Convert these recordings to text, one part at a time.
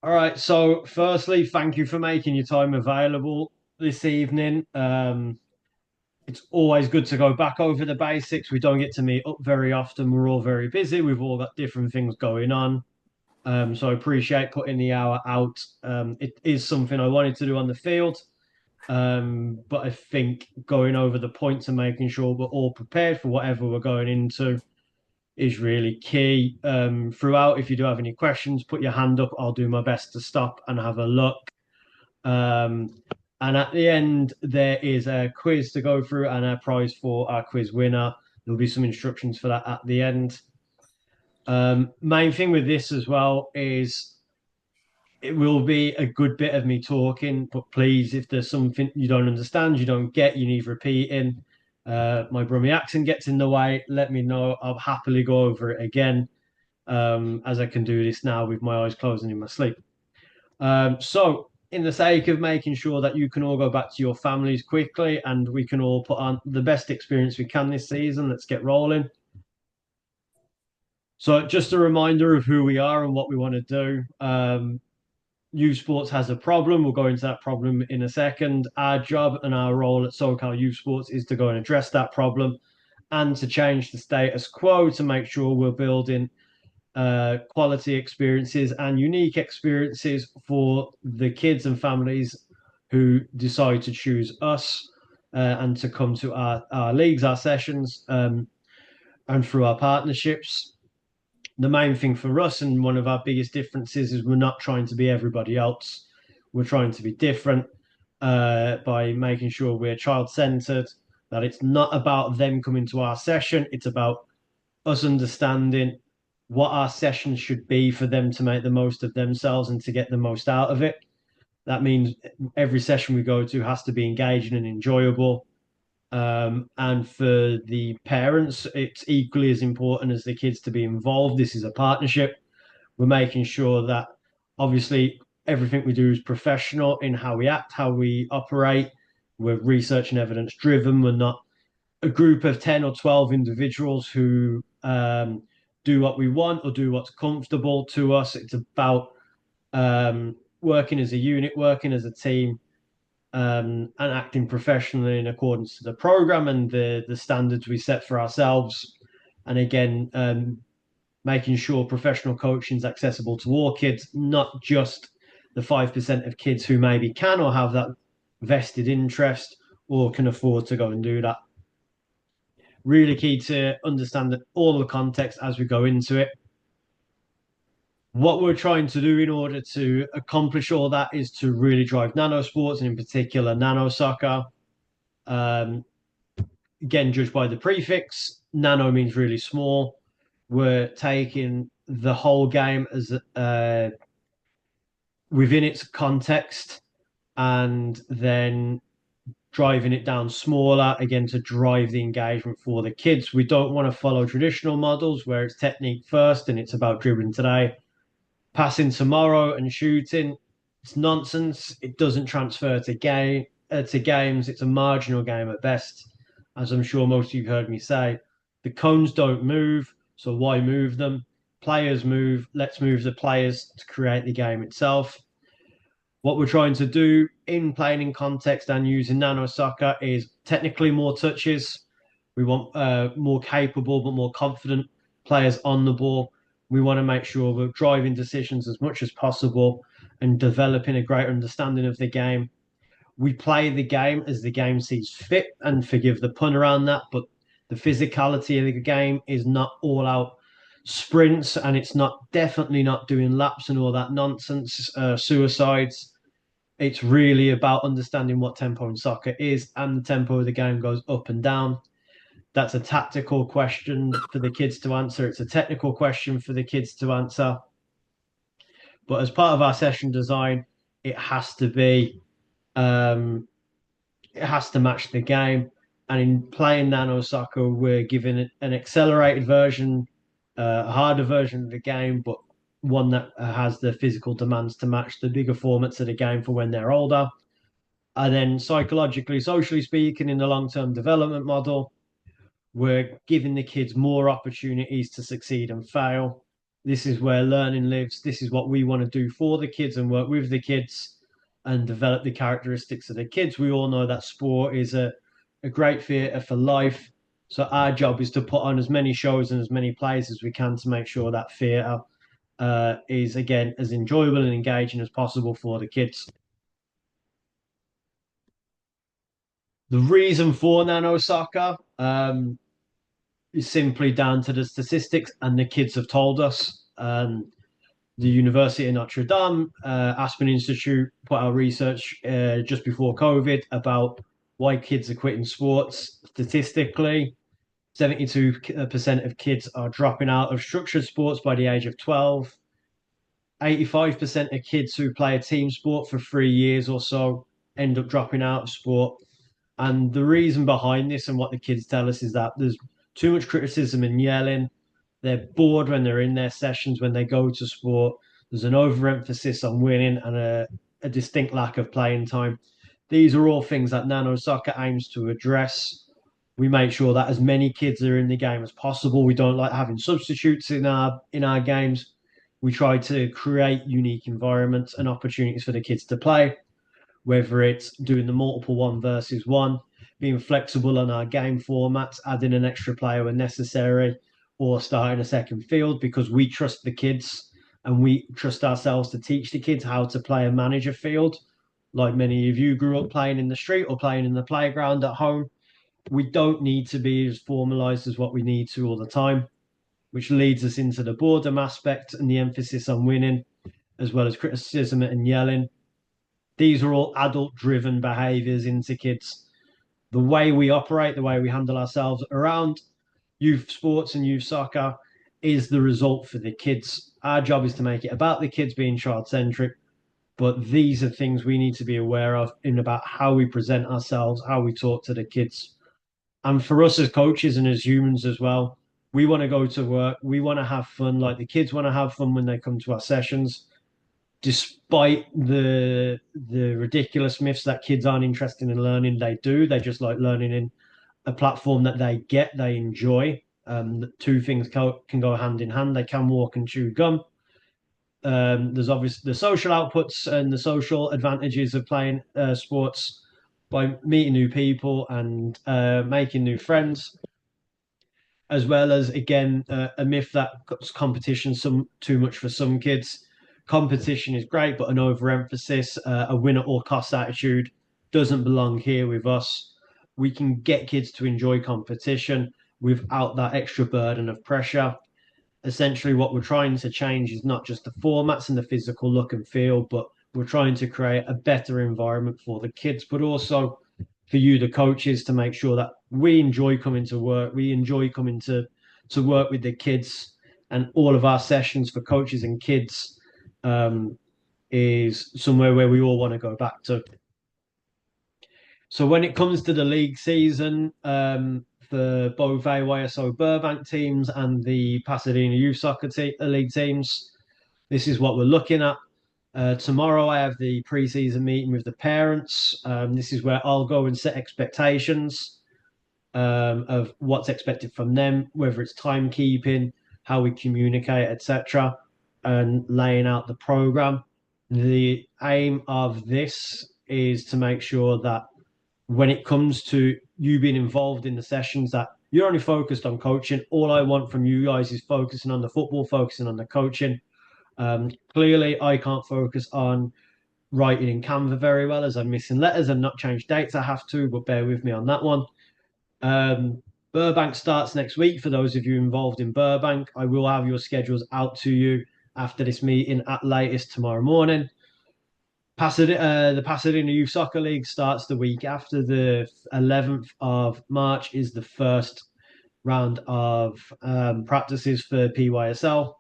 All right. So, firstly, thank you for making your time available this evening. It's always good to go back over the basics. We don't get to meet up very often. We're all very busy. We've all got different things going on. So, I appreciate putting the hour out. It is something I wanted to do on the field. But I think going over the points and making sure we're all prepared for whatever we're going into is really key. Throughout, if you do have any questions, put your hand up. I'll do my best to stop and have a look. Um, and at the end, there is a quiz to go through and a prize for our quiz winner. There'll be some instructions for that at the end. Main thing with this as well is it will be a good bit of me talking, but please, if there's something you don't understand, you don't get, you need repeating, my Brummie accent gets in the way, let me know. I'll happily go over it again, as I can do this now with my eyes closed and in my sleep. So, in the sake of making sure that you can all go back to your families quickly and we can all put on the best experience we can this season, let's get rolling. So, just a reminder of who we are and what we want to do. Youth Sports has a problem. We'll go into that problem in a second. Our job and our role at SoCal Youth Sports is to go and address that problem and to change the status quo to make sure we're building quality experiences and unique experiences for the kids and families who decide to choose us and to come to our leagues, our sessions, and through our partnerships. The main thing for us and one of our biggest differences is we're not trying to be everybody else. We're trying to be different by making sure we're child centered, that it's not about them coming to our session, it's about us understanding what our sessions should be for them to make the most of themselves and to get the most out of it. That means every session we go to has to be engaging and enjoyable. And for the parents, it's equally as important as the kids to be involved. This is a partnership. We're making sure that obviously everything we do is professional in how we act, how we operate. We're research and evidence driven. We're not a group of 10 or 12 individuals who do what we want or do what's comfortable to us. It's about working as a unit, working as a team, and acting professionally in accordance to the program and the standards we set for ourselves. And again, making sure professional coaching is accessible to all kids, not just the 5% of kids who maybe can or have that vested interest or can afford to go and do that. Really key to understand that all the context as we go into it. What we're trying to do in order to accomplish all that is to really drive nano sports and in particular nano soccer. Um, Again, judged by the prefix, nano means really small. We're taking the whole game as within its context and then driving it down smaller again to drive the engagement for the kids. We don't want to follow traditional models where it's technique first and it's about dribbling today, passing tomorrow, and shooting. It's nonsense. It doesn't transfer to games. It's a marginal game at best, as I'm sure most of you've heard me say. The cones don't move, so why move them? Players move. Let's move the players to create the game itself. What we're trying to do in playing in context and using nano soccer is technically more touches. We want more capable but more confident players on the ball. We want to make sure we're driving decisions as much as possible and developing a greater understanding of the game. We play the game as the game sees fit, and forgive the pun around that, but the physicality of the game is not all out sprints and it's not definitely not doing laps and all that nonsense, suicides. It's really about understanding what tempo in soccer is, and the tempo of the game goes up and down. That's a tactical question for the kids to answer. It's a technical question for the kids to answer. But as part of our session design, it has to be, um, it has to match the game. And in playing nano soccer, we're given an accelerated version, a harder version of the game, but one that has the physical demands to match the bigger formats of the game for when they're older. And then psychologically, socially speaking, in the long-term development model, we're giving the kids more opportunities to succeed and fail. This is where learning lives. This is what we want to do for the kids and work with the kids and develop the characteristics of the kids. We all know that sport is a great theatre for life. So our job is to put on as many shows and as many plays as we can to make sure that theatre is again as enjoyable and engaging as possible for the kids. The reason for nano soccer is simply down to the statistics, and the kids have told us. The University of Notre Dame, Aspen Institute put out research just before COVID about why kids are quitting sports. Statistically, 72% of kids are dropping out of structured sports by the age of 12. 85% of kids who play a team sport for 3 years or so end up dropping out of sport. And the reason behind this and what the kids tell us is that there's too much criticism and yelling. They're bored when they're in their sessions, when they go to sport. There's an overemphasis on winning and a distinct lack of playing time. These are all things that Nano Soccer aims to address. We make sure that as many kids are in the game as possible. We don't like having substitutes in our games. We try to create unique environments and opportunities for the kids to play, whether it's doing the multiple one versus one, being flexible on our game formats, adding an extra player when necessary, or starting a second field because we trust the kids and we trust ourselves to teach the kids how to play and manage a field. Like many of you grew up playing in the street or playing in the playground at home. We don't need to be as formalized as what we need to all the time, which leads us into the boredom aspect and the emphasis on winning, as well as criticism and yelling. These are all adult driven behaviors into kids. The way we operate, the way we handle ourselves around youth sports and youth soccer is the result for the kids. Our job is to make it about the kids being child centric, but these are things we need to be aware of in about how we present ourselves, how we talk to the kids. And for us as coaches and as humans as well, we want to go to work. We want to have fun. Like the kids want to have fun when they come to our sessions, despite the ridiculous myths that kids aren't interested in learning. They do. They just like learning in a platform that they enjoy. The two things can go hand in hand. They can walk and chew gum. There's obviously the social outputs and the social advantages of playing sports by meeting new people and making new friends, as well as again a myth that competition some too much for some kids. Competition is great, but an overemphasis, a win at all costs attitude doesn't belong here with us. We can get kids to enjoy competition without that extra burden of pressure. Essentially, what we're trying to change is not just the formats and the physical look and feel, but we're trying to create a better environment for the kids, but also for you, the coaches, to make sure that we enjoy coming to work. We enjoy coming to work with the kids, and all of our sessions for coaches and kids is somewhere where we all want to go back to. So when it comes to the league season, for both AYSO Burbank teams and the Pasadena Youth Soccer League teams, this is what we're looking at. Tomorrow, I have the preseason meeting with the parents. This is where I'll go and set expectations of what's expected from them, whether it's timekeeping, how we communicate, etc., and laying out the program. The aim of this is to make sure that when it comes to you being involved in the sessions, that you're only focused on coaching. All I want from you guys is focusing on the football, focusing on the coaching. Clearly, I can't focus on writing in Canva very well as I'm missing letters and not change dates. I have to, but bear with me on that one. Burbank starts next week. For those of you involved in Burbank, I will have your schedules out to you after this meeting at latest tomorrow morning. The Pasadena Youth Soccer League starts the week after. The 11th of March is the first round of practices for PYSL.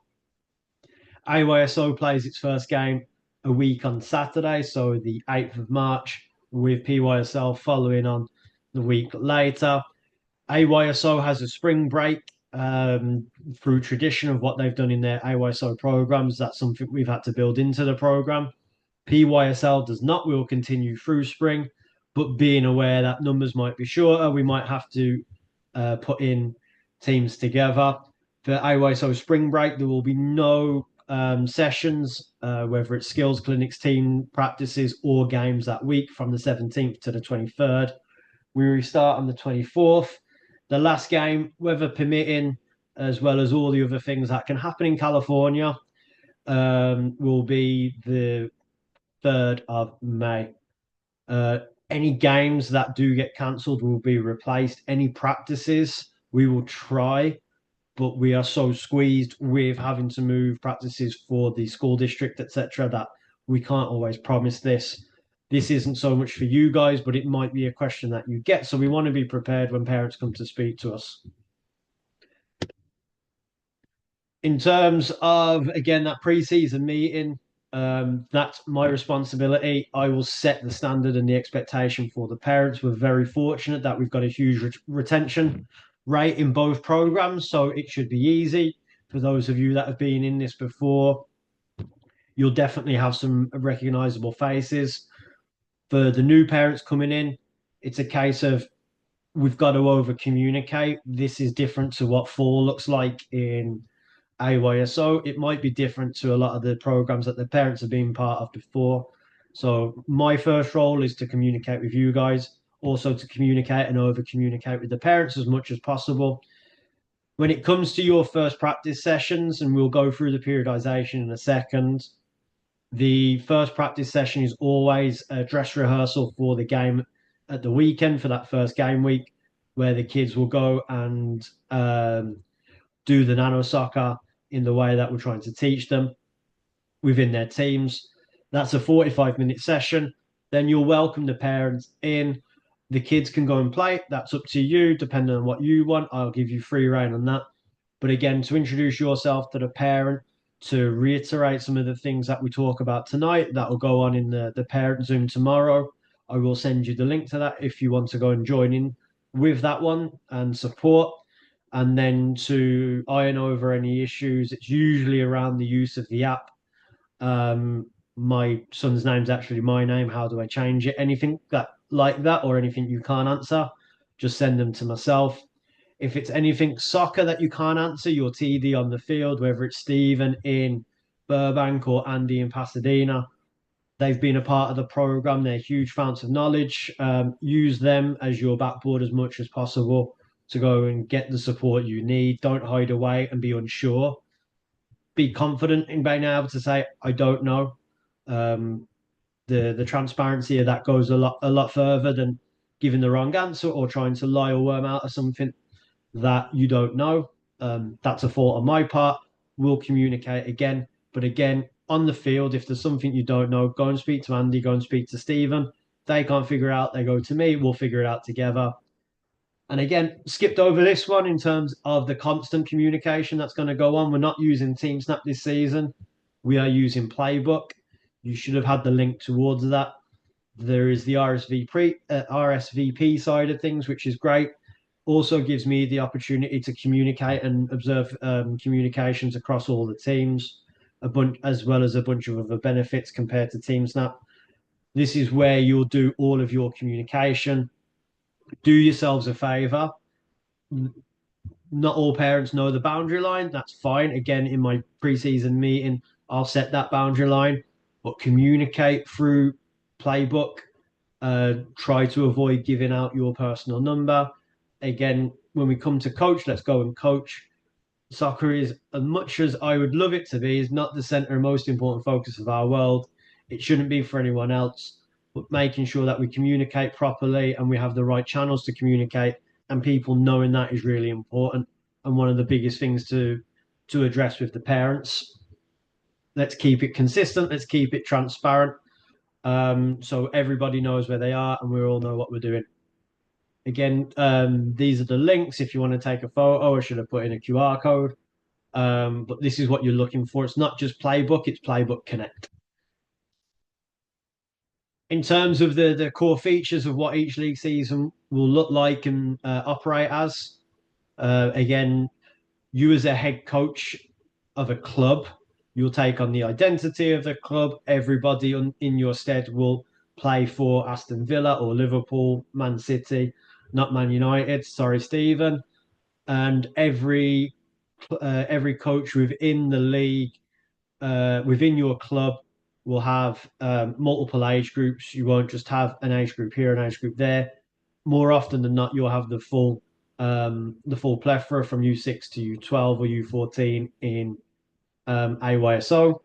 AYSO plays its first game a week on Saturday, so the 8th of March, with PYSL following on the week later. AYSO has a spring break through tradition of what they've done in their AYSO programs. That's something we've had to build into the program. PYSL does not. We'll continue through spring, but being aware that numbers might be shorter, we might have to put in teams together. For AYSO spring break, there will be no sessions, whether it's skills clinics, team practices, or games that week from the 17th to the 23rd. We restart on the 24th. The last game, weather permitting, as well as all the other things that can happen in California, will be the 3rd of May. Uh, any games that do get cancelled will be replaced. Any practices, we will try, but we are so squeezed with having to move practices for the school district, etc., that we can't always promise this. This isn't so much for you guys, but it might be a question that you get. So we want to be prepared when parents come to speak to us. In terms of, again, that pre-season meeting, that's my responsibility. I will set the standard and the expectation for the parents. We're very fortunate that we've got a huge retention rate in both programs, so it should be easy. For those of you that have been in this before, you'll definitely have some recognizable faces. For the new parents coming in, it's a case of we've got to over communicate. This is different to what fall looks like in AYSO. It might be different to a lot of the programs that the parents have been part of before. So my first role is to communicate with you guys, also to communicate and over communicate with the parents as much as possible. When it comes to your first practice sessions, and we'll go through the periodization in a second, the first practice session is always a dress rehearsal for the game at the weekend for that first game week, where the kids will go and do the Nanosoccer in the way that we're trying to teach them within their teams. That's a 45-minute session. Then you'll welcome the parents in. The kids can go and play. That's up to you, depending on what you want. I'll give you free rein on that. But again, to introduce yourself to the parent, to reiterate some of the things that we talk about tonight, that will go on in the parent Zoom tomorrow. I will send you the link to that if you want to go and join in with that one and support. And then to iron over any issues, it's usually around the use of the app. My son's name's actually my name. How do I change it? Anything that like that, or anything you can't answer, just send them to myself. If it's anything soccer that you can't answer, your TD on the field, whether it's Stephen in Burbank or Andy in Pasadena, they've been a part of the program. They're huge founts of knowledge. Use them as your backboard as much as possible to go and get the support you need. Don't hide away and be unsure. Be confident in being able to say, I don't know. Um, the transparency of that goes a lot further than giving the wrong answer or trying to lie or worm out of something that you don't know. That's a fault on my part. We'll communicate again. But again, on the field, if there's something you don't know, go and speak to Andy, go and speak to Stephen. If they can't figure it out, they go to me. We'll figure it out together. And again, skipped over this one in terms of the constant communication that's going to go on. We're not using TeamSnap this season. We are using Playbook. You should have had the link towards that. There is the RSVP side of things, which is great. Also gives me the opportunity to communicate and observe communications across all the teams, as well as a bunch of other benefits compared to TeamSnap. This is where you'll do all of your communication. Do yourselves a favor. Not all parents know the boundary line. That's fine. Again, in my preseason meeting, I'll set that boundary line, but communicate through Playbook. Try to avoid giving out your personal number. Again, when we come to coach, let's go and coach. Soccer is, as much as I would love it to be, is not the center and most important focus of our world. It shouldn't be for anyone else, but making sure that we communicate properly and we have the right channels to communicate, and people knowing that is really important and one of the biggest things to address with the parents. Let's keep it consistent. Let's keep it transparent. So everybody knows where they are and we all know what we're doing. Again, these are the links if you want to take a photo. I should have put in a QR code. But this is what you're looking for. It's not just Playbook, it's Playbook Connect. In terms of the core features of what each league season will look like and operate as, again, you as a head coach of a club, you'll take on the identity of the club. Everybody in your stead will play for Aston Villa or Liverpool, Man City, not Man United. Sorry, Stephen. And every every coach within the league, within your club, will have multiple age groups. You won't just have an age group here, an age group there. More often than not, you'll have the full plethora from U6 to U12 or U14 in AYSO.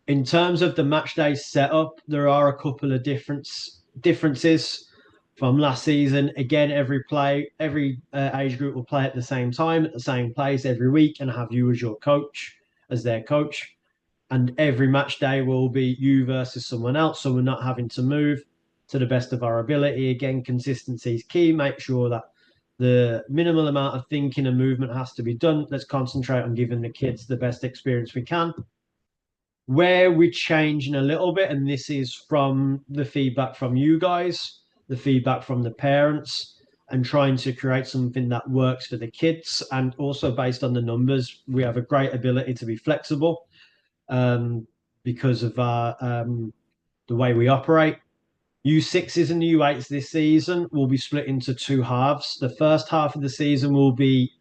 In terms of the match day setup, there are a couple of differences from last season. Again, every age group will play at the same time, at the same place every week, and have you as your coach, as their coach. And every match day will be you versus someone else, so we're not having to move to the best of our ability. Again, consistency is key. Make sure that the minimal amount of thinking and movement has to be done. Let's concentrate on giving the kids the best experience we can. Where we're changing a little bit, and this is from the feedback from you guys, the feedback from the parents, and trying to create something that works for the kids. And also based on the numbers, we have a great ability to be flexible because of the way we operate. U6s and U8s this season will be split into two halves. The first half of the season will be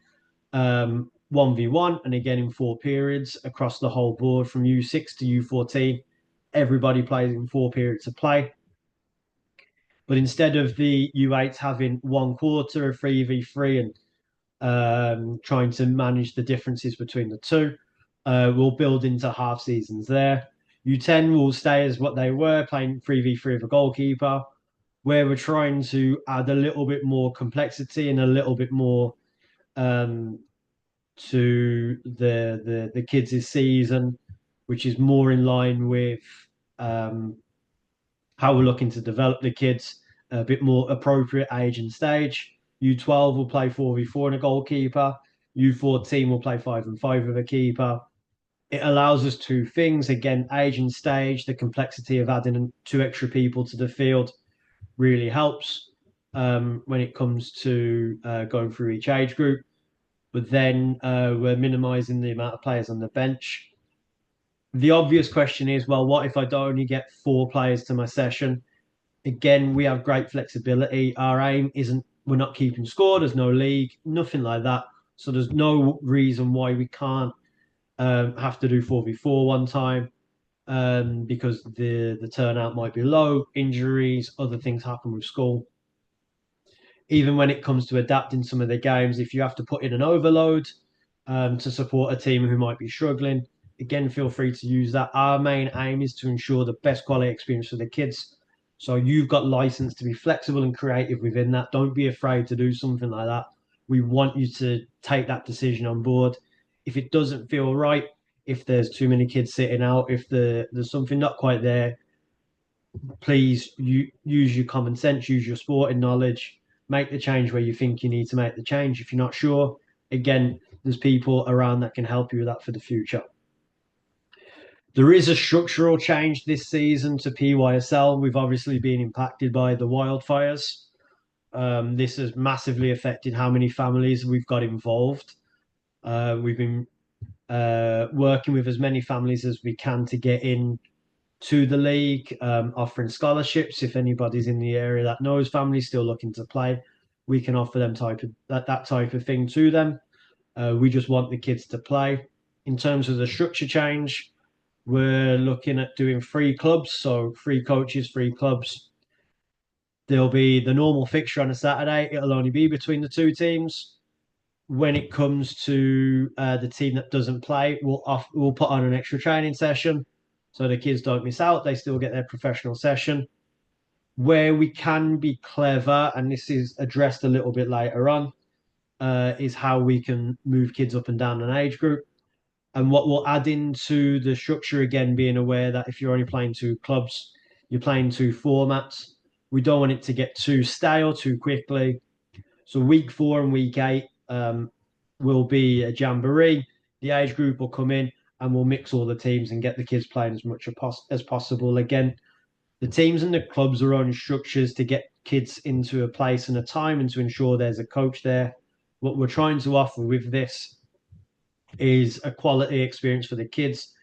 1v1, and again in 4 periods across the whole board from U6 to U14. Everybody plays in 4 periods of play. But instead of the U8s having 1/4 of 3v3 and trying to manage the differences between the two, we'll build into half seasons there. U10 will stay as what they were, playing 3v3 with a goalkeeper, where we're trying to add a little bit more complexity and a little bit more um, to the kids' season, which is more in line with um, how we're looking to develop the kids, a bit more appropriate age and stage. U12 will play 4v4 and a goalkeeper. U14 will play 5-5 with a keeper. It allows us two things. Again, age and stage, the complexity of adding two extra people to the field really helps when it comes to going through each age group. But then we're minimizing the amount of players on the bench. The obvious question is, well, what if I don't only get 4 players to my session? Again, we have great flexibility. Our aim isn't, we're not keeping score. There's no league, nothing like that. So there's no reason why we can't have to do 4v4 one time because the turnout might be low, injuries, other things happen with school. Even when it comes to adapting some of the games, if you have to put in an overload to support a team who might be struggling, again, feel free to use that. Our main aim is to ensure the best quality experience for the kids. So you've got license to be flexible and creative within that. Don't be afraid to do something like that. We want you to take that decision on board. If it doesn't feel right, if there's too many kids sitting out, if there's something not quite there, please use your common sense, use your sporting knowledge, make the change where you think you need to make the change. If you're not sure, again, there's people around that can help you with that for the future. There is a structural change this season to PYSL. We've obviously been impacted by the wildfires. This has massively affected how many families we've got involved. We've been working with as many families as we can to get in to the league, offering scholarships. If anybody's in the area that knows families still looking to play, we can offer them that type of thing to them. We just want the kids to play. In terms of the structure change, we're looking at doing 3 clubs, so 3 coaches, 3 clubs. There'll be the normal fixture on a Saturday. It'll only be between the 2 teams. When it comes to the team that doesn't play, we'll put on an extra training session so the kids don't miss out. They still get their professional session. Where we can be clever, and this is addressed a little bit later on, is how we can move kids up and down an age group. And what we'll add into the structure, again, being aware that if you're only playing 2 clubs, you're playing 2 formats. We don't want it to get too stale too quickly. So week 4 and week 8 will be a jamboree. The age group will come in and we'll mix all the teams and get the kids playing as much as possible. Again, the teams and the clubs are on structures to get kids into a place and a time and to ensure there's a coach there. What we're trying to offer with this is a quality experience for the kids,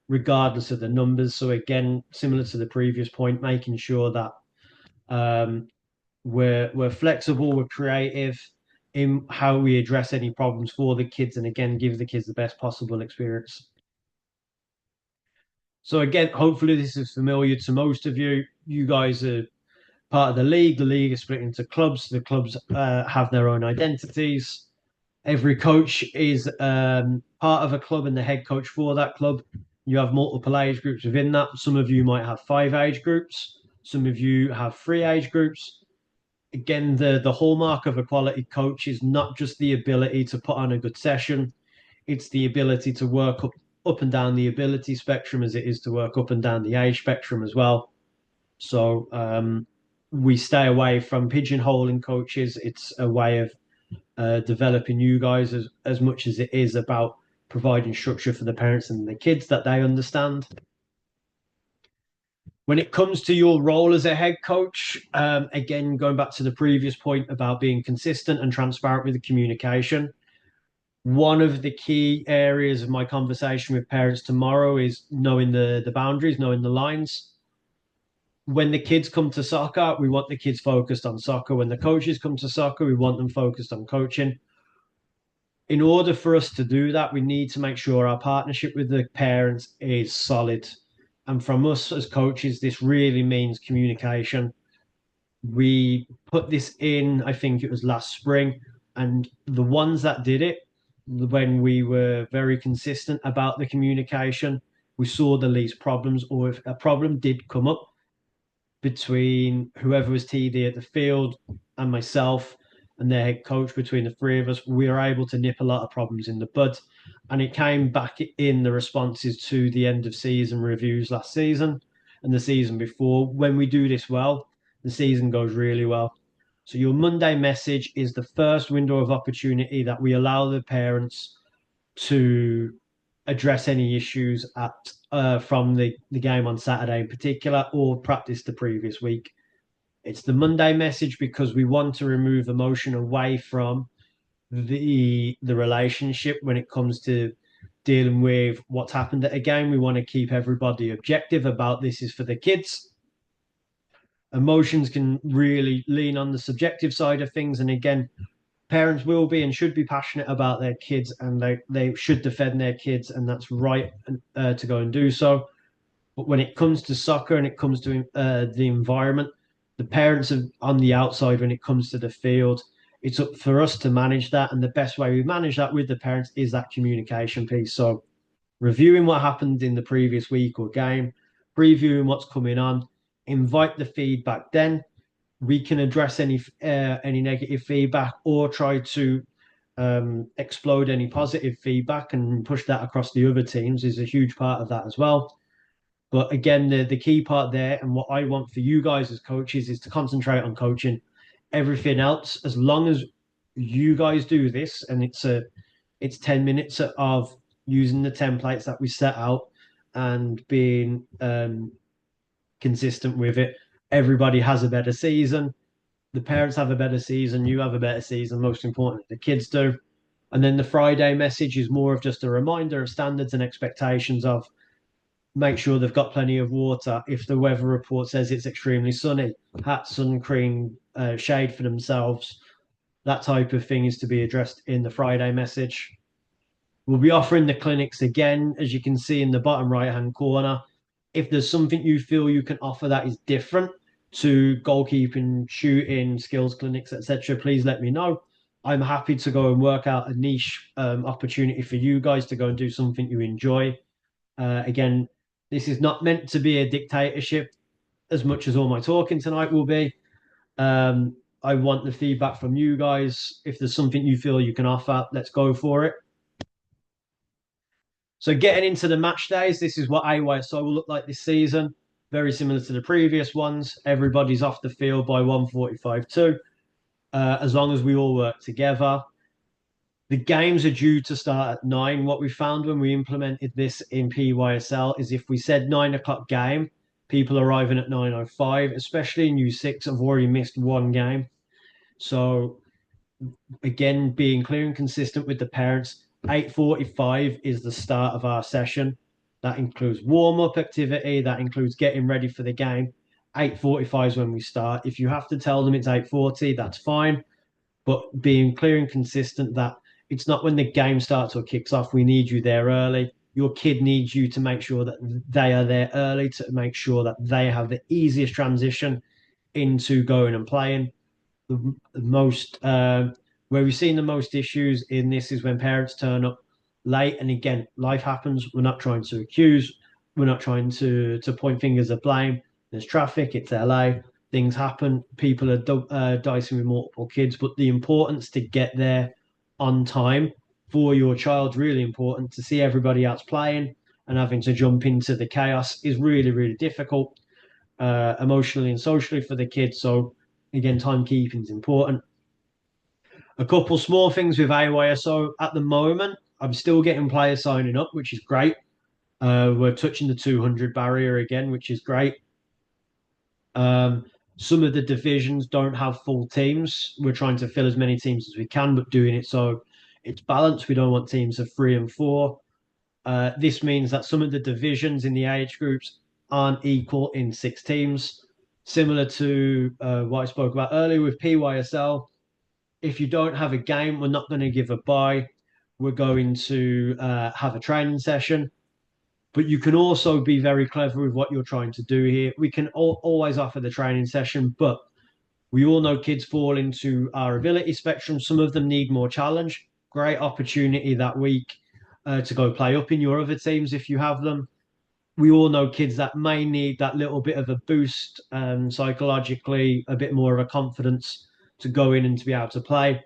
regardless of the numbers. So again, similar to the previous point, making sure that we're flexible, we're creative. in how we address any problems for the kids, and again, give the kids the best possible experience. So again, hopefully this is familiar to most of you. You guys are part of the league. The league is split into clubs. The clubs have their own identities. Every coach is part of a club and the head coach for that club. You have multiple age groups within that. Some of you might have 5 age groups. Some of you have 3 age groups. Again, the hallmark of a quality coach is not just the ability to put on a good session. It's the ability to work up and down the ability spectrum as it is to work up and down the age spectrum as well. So we stay away from pigeonholing coaches. It's a way of developing you guys as much as it is about providing structure for the parents and the kids that they understand. When it comes to your role as a head coach, again, going back to the previous point about being consistent and transparent with the communication, one of the key areas of my conversation with parents tomorrow is knowing the boundaries, knowing the lines. When the kids come to soccer, we want the kids focused on soccer. When the coaches come to soccer, we want them focused on coaching. In order for us to do that, we need to make sure our partnership with the parents is solid. And from us as coaches, this really means communication. We put this in, I think it was last spring, and the ones that did it, when we were very consistent about the communication, we saw the least problems, or if a problem did come up between whoever was TD at the field and myself and their head coach, between the three of us, we were able to nip a lot of problems in the bud. And it came back in the responses to the end of season reviews last season and the season before. When we do this well, the season goes really well. So your Monday message is the first window of opportunity that we allow the parents to address any issues at from the game on Saturday in particular, or practice the previous week. It's the Monday message because we want to remove emotion away from the relationship when it comes to dealing with what's happened at a game. We want to keep everybody objective about this is for the kids. Emotions can really lean on the subjective side of things, and again, parents will be and should be passionate about their kids, and they should defend their kids, and that's right to go and do so. But when it comes to soccer and it comes to the environment, the parents are on the outside when it comes to the field. It's up for us to manage that. And the best way we manage that with the parents is that communication piece. So reviewing what happened in the previous week or game, previewing what's coming on, invite the feedback. Then we can address any negative feedback or try to explode any positive feedback and push that across the other teams is a huge part of that as well. But again, the key part there, and what I want for you guys as coaches, is to concentrate on coaching. Everything else, as long as you guys do this, and it's 10 minutes of using the templates that we set out and being consistent with it, everybody has a better season. The parents have a better season. You have a better season. Most importantly, the kids do. And then the Friday message is more of just a reminder of standards and expectations of make sure they've got plenty of water. If the weather report says it's extremely sunny, hat, sun cream, shade for themselves. That type of thing is to be addressed in the Friday message. We'll be offering the clinics again, as you can see in the bottom right-hand corner. If there's something you feel you can offer that is different to goalkeeping, shooting, skills clinics, etc., please let me know. I'm happy to go and work out a niche opportunity for you guys to go and do something you enjoy. Again, this is not meant to be a dictatorship as much as all my talking tonight will be. I want the feedback from you guys. If there's something you feel you can offer, let's go for it. So getting into the match days, this is what AYSO will look like this season. Very similar to the previous ones. Everybody's off the field by 1:45 too, as long as we all work together. The games are due to start at 9. What we found when we implemented this in PYSL is if we said 9 o'clock game, people arriving at 9:05, especially in U6, have already missed one game. So again, being clear and consistent with the parents, 8:45 is the start of our session. That includes warm-up activity, that includes getting ready for the game. 8:45 is when we start. If you have to tell them it's 8:40, that's fine. but being clear and consistent that it's not when the game starts or kicks off, we need you there early. Your kid needs you to make sure that they are there early to make sure that they have the easiest transition into going and playing. The most where we've seen the most issues in this is when parents turn up late. And again, life happens. We're not trying to accuse. We're not trying to point fingers of blame. There's traffic. It's LA. Things happen. People are dicing with multiple kids, but the importance to get there on time for your child's really important. To see everybody else playing and having to jump into the chaos is really, really difficult emotionally and socially for the kids. So again, timekeeping is important. A couple small things with AYSO at the moment. I'm still getting players signing up, which is great. We're touching the 200 barrier again, which is great. Some of the divisions don't have full teams. We're trying to fill as many teams as we can, but doing it so it's balanced. We don't want teams of 3 and 4. This means that some of the divisions in the age groups aren't equal in 6 teams. Similar to what I spoke about earlier with PYSL, if you don't have a game, we're not going to give a bye. We're going to have a training session. But you can also be very clever with what you're trying to do here. We can always offer the training session, but we all know kids fall into our ability spectrum. Some of them need more challenge. Great opportunity that week to go play up in your other teams if you have them. We all know kids that may need that little bit of a boost psychologically, a bit more of a confidence to go in and to be able to play.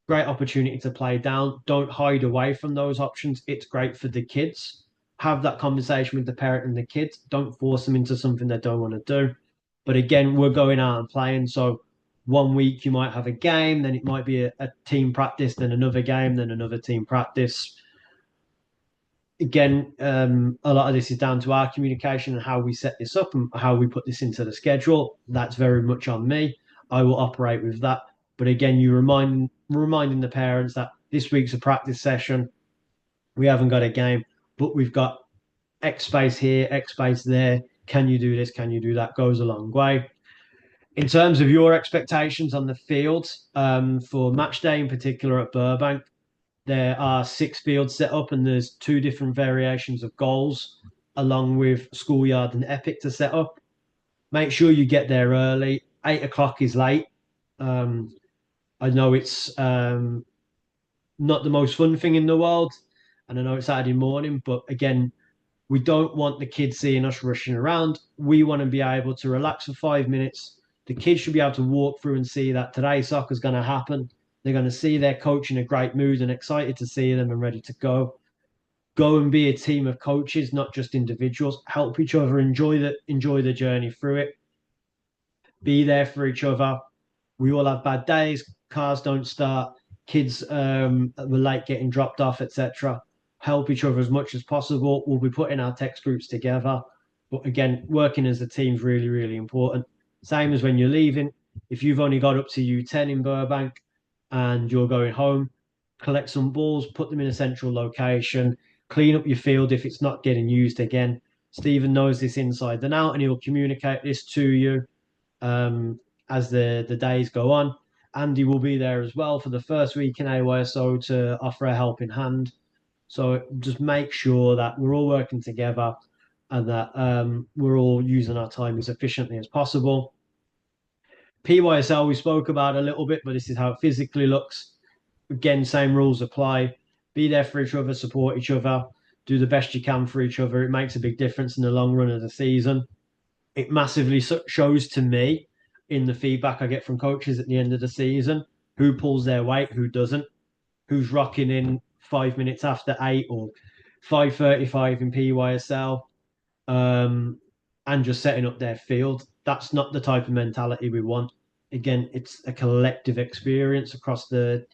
Great opportunity to play down. Don't hide away from those options. It's great for the kids. Have that conversation with the parent and the kids. Don't force them into something they don't want to do. But again, we're going out and playing. So one week you might have a game, then it might be a team practice, then another game, then another team practice. Again, a lot of this is down to our communication and how we set this up and how we put this into the schedule. That's very much on me. I will operate with that. But again, you reminding the parents that this week's a practice session. We haven't got a game, but we've got X space here, X space there. Can you do this? Can you do that? Goes a long way. In terms of your expectations on the field, for match day in particular at Burbank, there are 6 fields set up, and there's 2 different variations of goals, along with schoolyard and epic to set up. Make sure you get there early. 8 o'clock is late. Um, I know it's not the most fun thing in the world, and I know it's Saturday morning, but again, we don't want the kids seeing us rushing around. We want to be able to relax for 5 minutes. The kids should be able to walk through and see that today soccer's going to happen. They're going to see their coach in a great mood and excited to see them and ready to go. Go and be a team of coaches, not just individuals. Help each other enjoy the journey through it. Be there for each other. We all have bad days. Cars don't start. Kids were late getting dropped off, etc. Help each other as much as possible. We'll be putting our text groups together. But again, working as a team is really, really important. Same as when you're leaving. If you've only got up to U10 in Burbank and you're going home, collect some balls, put them in a central location, clean up your field if it's not getting used again. Stephen knows this inside and out, and he'll communicate this to you as the days go on. Andy will be there as well for the first week in AYSO to offer a helping hand. So just make sure that we're all working together and that we're all using our time as efficiently as possible. PYSL we spoke about a little bit, but this is how it physically looks. Again, same rules apply. Be there for each other, support each other, do the best you can for each other. It makes a big difference in the long run of the season. It massively shows to me in the feedback I get from coaches at the end of the season who pulls their weight, who doesn't, who's rocking in 5 minutes after 8 or 5:35 in PYSL, and just setting up their field. That's not the type of mentality we want. Again, it's a collective experience across the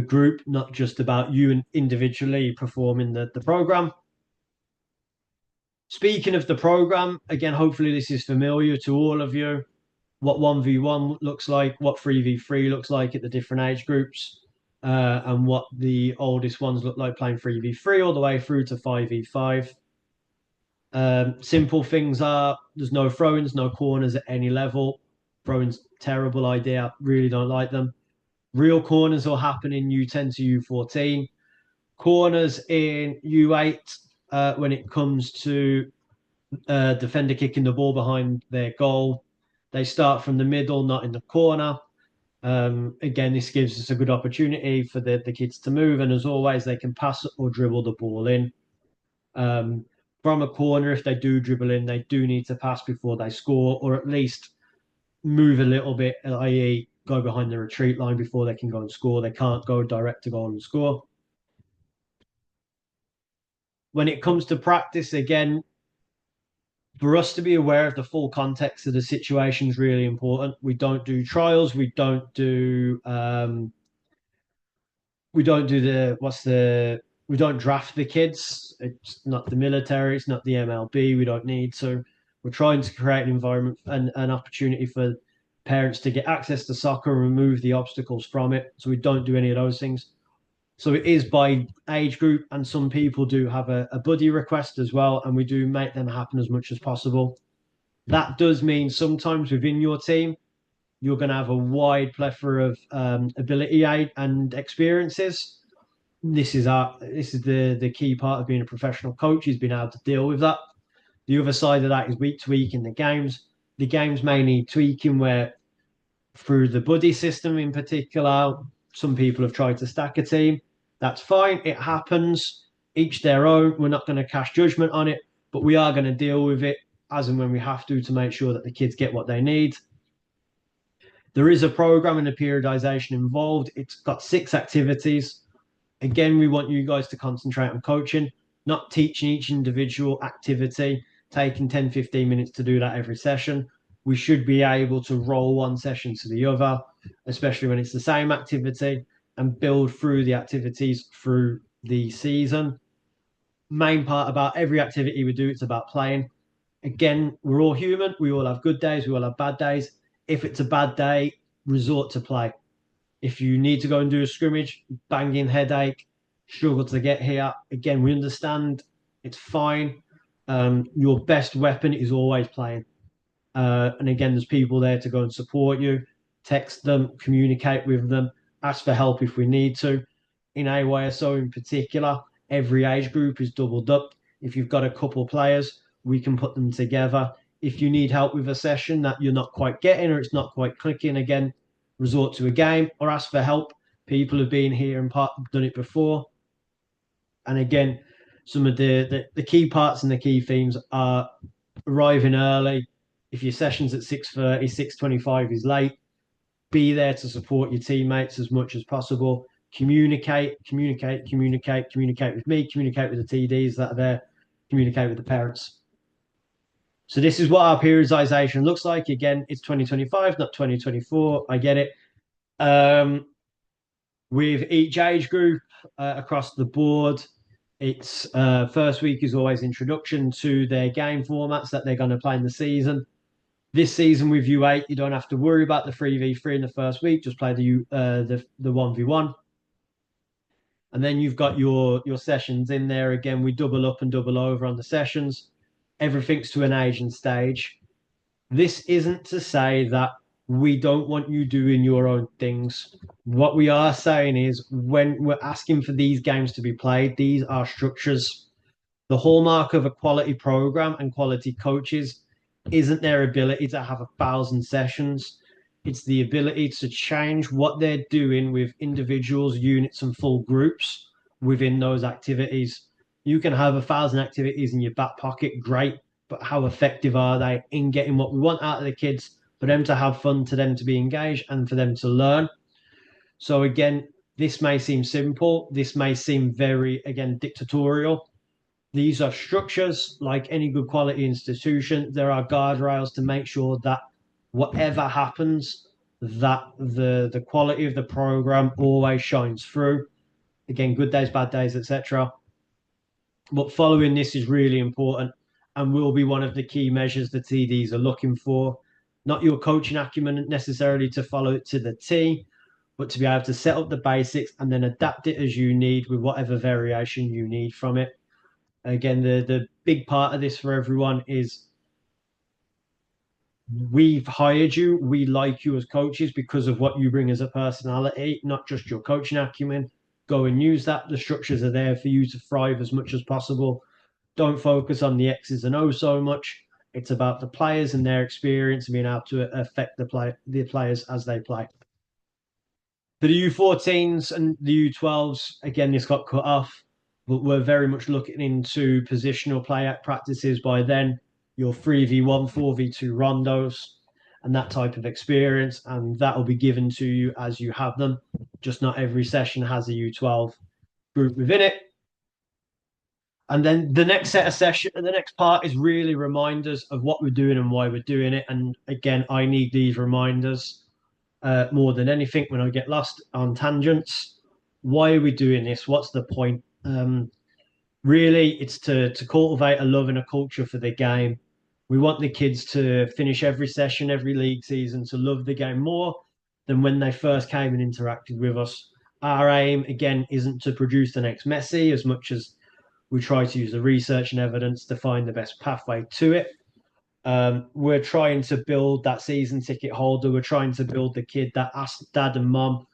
group, not just about you individually performing the program. Speaking of the program, again, hopefully this is familiar to all of you. What 1v1 looks like, what 3v3 looks like at the different age groups, and what the oldest ones look like playing 3v3 all the way through to 5v5. Simple things are there's no throw-ins, no corners at any level. Throw-ins, terrible idea. Really don't like them. Real corners will happen in U10 to U14. Corners in U8, when it comes to defender kicking the ball behind their goal, they start from the middle, not in the corner. Again, this gives us a good opportunity for the kids to move, and as always, they can pass or dribble the ball in. Um, from a corner, if they do dribble in, they do need to pass before they score, or at least move a little bit, i.e., go behind the retreat line before they can go and score. They can't go direct to goal and score. When it comes to practice, again, for us to be aware of the full context of the situation is really important. We don't do trials. We don't do the what's the we don't draft the kids. It's not the military. It's not the MLB. We don't need to. We're trying to create an environment and an opportunity for parents to get access to soccer and remove the obstacles from it. So we don't do any of those things. So it is by age group, and some people do have a buddy request as well, and we do make them happen as much as possible. That does mean sometimes within your team, you're going to have a wide plethora of ability and experiences. This is the key part of being a professional coach is being able to deal with that. The other side of that is week to week in the games. The games may need tweaking where through the buddy system in particular, some people have tried to stack a team. That's fine. It happens. Each their own. We're not going to cast judgment on it, but we are going to deal with it as and when we have to make sure that the kids get what they need. There is a program and a periodization involved. It's got 6 activities. Again, we want you guys to concentrate on coaching, not teaching each individual activity, taking 10, 15 minutes to do that every session. We should be able to roll one session to the other, especially when it's the same activity, and build through the activities through the season. Main part about every activity we do, it's about playing. Again, we're all human. We all have good days. We all have bad days. If it's a bad day, resort to play. If you need to go and do a scrimmage, banging headache, struggle to get here, again, we understand it's fine. Your best weapon is always playing. And again, there's people there to go and support you, text them, communicate with them, ask for help if we need to. In AYSO in particular, every age group is doubled up. If you've got a couple players, we can put them together. If you need help with a session that you're not quite getting or it's not quite clicking, again, resort to a game or ask for help. People have been here and done it before. And again, some of the key parts and the key themes are arriving early. If your session's at 6:30, 6:25 is late, be there to support your teammates as much as possible. Communicate with me, communicate with the TDs that are there, communicate with the parents. So this is what our periodization looks like. Again, it's 2025, not 2024. I get it. With each age group across the board, it's first week is always introduction to their game formats that they're going to play in the season. This season with U8, you don't have to worry about the 3v3 in the first week. Just play the 1v1. And then you've got your sessions in there. Again, we double up and double over on the sessions. Everything's to an age and stage. This isn't to say that we don't want you doing your own things. What we are saying is when we're asking for these games to be played, these are structures. The hallmark of a quality program and quality coaches isn't their ability to have 1,000 sessions. It's the ability to change what they're doing with individuals, units, and full groups within those activities. You can have 1,000 activities in your back pocket, great, but how effective are they in getting what we want out of the kids, for them to have fun, to them to be engaged, and for them to learn? So again, this may seem simple. This may seem very, again, dictatorial. These are structures like any good quality institution. There are guardrails to make sure that whatever happens, that the quality of the program always shines through. Again, good days, bad days, etc. But following this is really important and will be one of the key measures the TDs are looking for. Not your coaching acumen necessarily to follow it to the T, but to be able to set up the basics and then adapt it as you need with whatever variation you need from it. Again, the big part of this for everyone is we've hired you. We like you as coaches because of what you bring as a personality, not just your coaching acumen. Go and use that. The structures are there for you to thrive as much as possible. Don't focus on the X's and O's so much. It's about the players and their experience and being able to affect the players as they play. For the U14s and the U12s, again, this got cut off, but we're very much looking into positional play practices by then, your 3v1, 4v2 rondos, and that type of experience. And that will be given to you as you have them. Just not every session has a U12 group within it. And then the next set of session, the next part is really reminders of what we're doing and why we're doing it. And again, I need these reminders more than anything when I get lost on tangents. Why are we doing this? What's the point? Really, it's to cultivate a love and a culture for the game. We want the kids to finish every session, every league season, to love the game more than when they first came and interacted with us. Our aim, again, isn't to produce the next Messi as much as we try to use the research and evidence to find the best pathway to it. We're trying to build that season ticket holder. We're trying to build the kid that asks dad and mum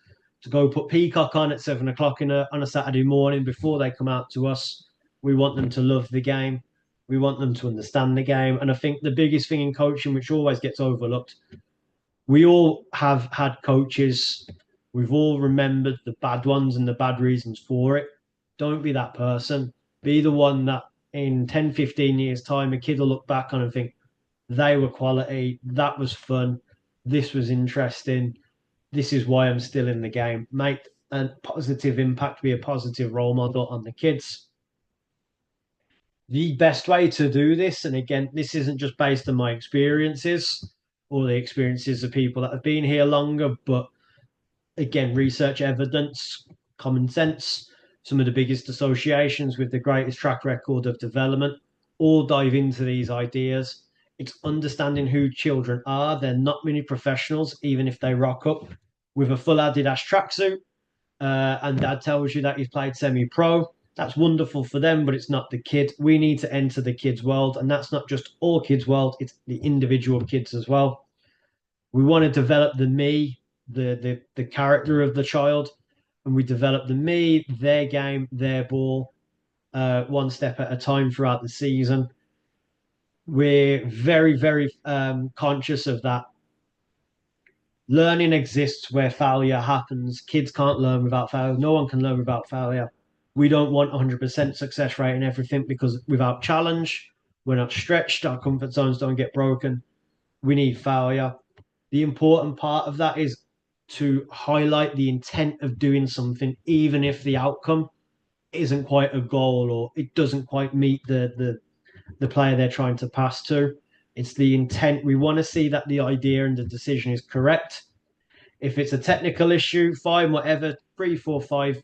to go put Peacock on at 7 o'clock on a Saturday morning before they come out to us. We want them to love the game. We want them to understand the game. And I think the biggest thing in coaching, which always gets overlooked, we all have had coaches. We've all remembered the bad ones and the bad reasons for it. Don't be that person. Be the one that in 10, 15 years' time, a kid will look back on and think, they were quality. That was fun. This was interesting. This is why I'm still in the game. Make a positive impact, be a positive role model on the kids. The best way to do this, and again, this isn't just based on my experiences or the experiences of people that have been here longer, but again, research evidence, common sense, some of the biggest associations with the greatest track record of development all dive into these ideas. It's understanding who children are. They're not many professionals, even if they rock up with a full Adidas tracksuit and dad tells you that he's played semi pro. That's wonderful for them, but it's not the kid. We need to enter the kids' world, and that's not just all kids' world, it's the individual kids as well. We want to develop the me, the character of the child, and we develop the me, their game, their ball, one step at a time throughout the season. We're very, very conscious of that. Learning exists where failure happens. Kids can't learn without failure. No one can learn without failure. We don't want 100% success rate in everything because without challenge, we're not stretched. Our comfort zones don't get broken. We need failure. The important part of that is to highlight the intent of doing something, even if the outcome isn't quite a goal or it doesn't quite meet the player they're trying to pass to. It's the intent. We want to see that the idea and the decision is correct. If it's a technical issue, fine, whatever, 3, 4, 5,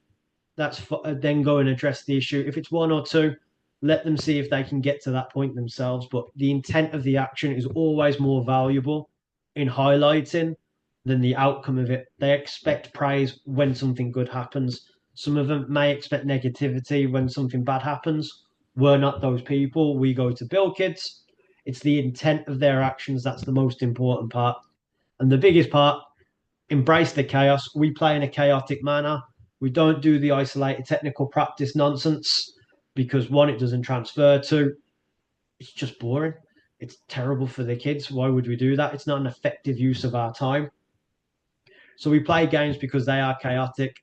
that's then go and address the issue. If it's one or two, let them see if they can get to that point themselves. But the intent of the action is always more valuable in highlighting than the outcome of it. They expect praise when something good happens. Some of them may expect negativity when something bad happens. We're not those people. We go to build kids. It's the intent of their actions that's the most important part. And the biggest part, embrace the chaos. We play in a chaotic manner. We don't do the isolated technical practice nonsense because one, it doesn't transfer. Two, it's just boring. It's terrible for the kids. Why would we do that? It's not an effective use of our time. So we play games because they are chaotic.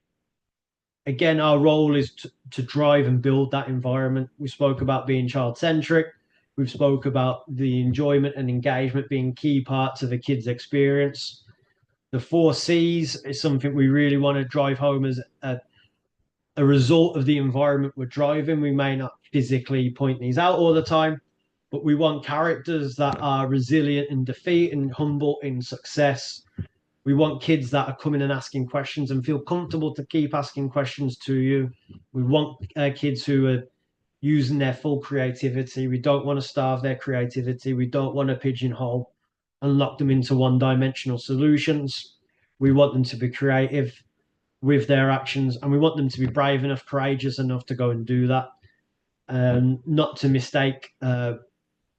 Again, our role is to drive and build that environment. We spoke about being child-centric. We've spoke about the enjoyment and engagement being key parts of a kid's experience. The 4 C's is something we really want to drive home as a result of the environment we're driving. We may not physically point these out all the time, but we want characters that are resilient in defeat and humble in success. We want kids that are coming and asking questions and feel comfortable to keep asking questions to you. We want kids who are using their full creativity. We don't want to starve their creativity. We don't want to pigeonhole and lock them into one-dimensional solutions. We want them to be creative with their actions, and we want them to be brave enough, courageous enough to go and do that, not to mistake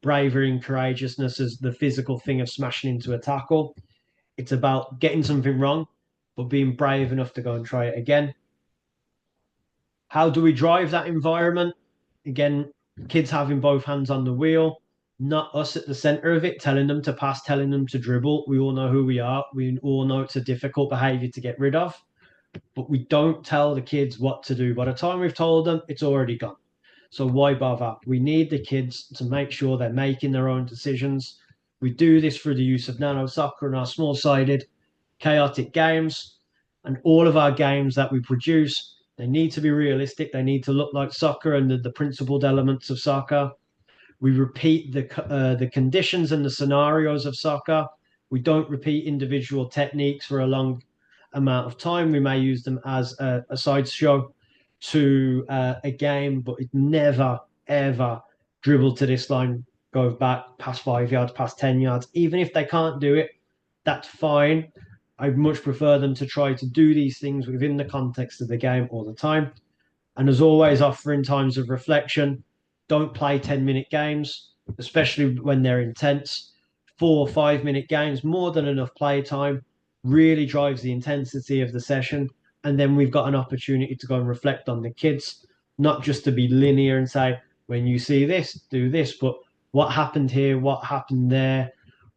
bravery and courageousness as the physical thing of smashing into a tackle. It's about getting something wrong, but being brave enough to go and try it again. How do we drive that environment? Again, kids having both hands on the wheel, not us at the center of it, telling them to pass, telling them to dribble. We all know who we are. We all know it's a difficult behavior to get rid of, but we don't tell the kids what to do. By the time we've told them, it's already gone. So why bother? We need the kids to make sure they're making their own decisions. We do this through the use of Nanosoccer and our small-sided chaotic games. And all of our games that we produce, they need to be realistic. They need to look like soccer and the principled elements of soccer. We repeat the conditions and the scenarios of soccer. We don't repeat individual techniques for a long amount of time. We may use them as a sideshow to a game, but it never, ever dribble to this line, go back past 5 yards, past 10 yards. Even if they can't do it, that's fine. I'd much prefer them to try to do these things within the context of the game all the time. And as always, offering times of reflection. Don't play 10-minute games, especially when they're intense. 4 or 5 minute games, more than enough play time, really drives the intensity of the session. And then we've got an opportunity to go and reflect on the kids, not just to be linear and say, when you see this, do this, but what happened here, what happened there,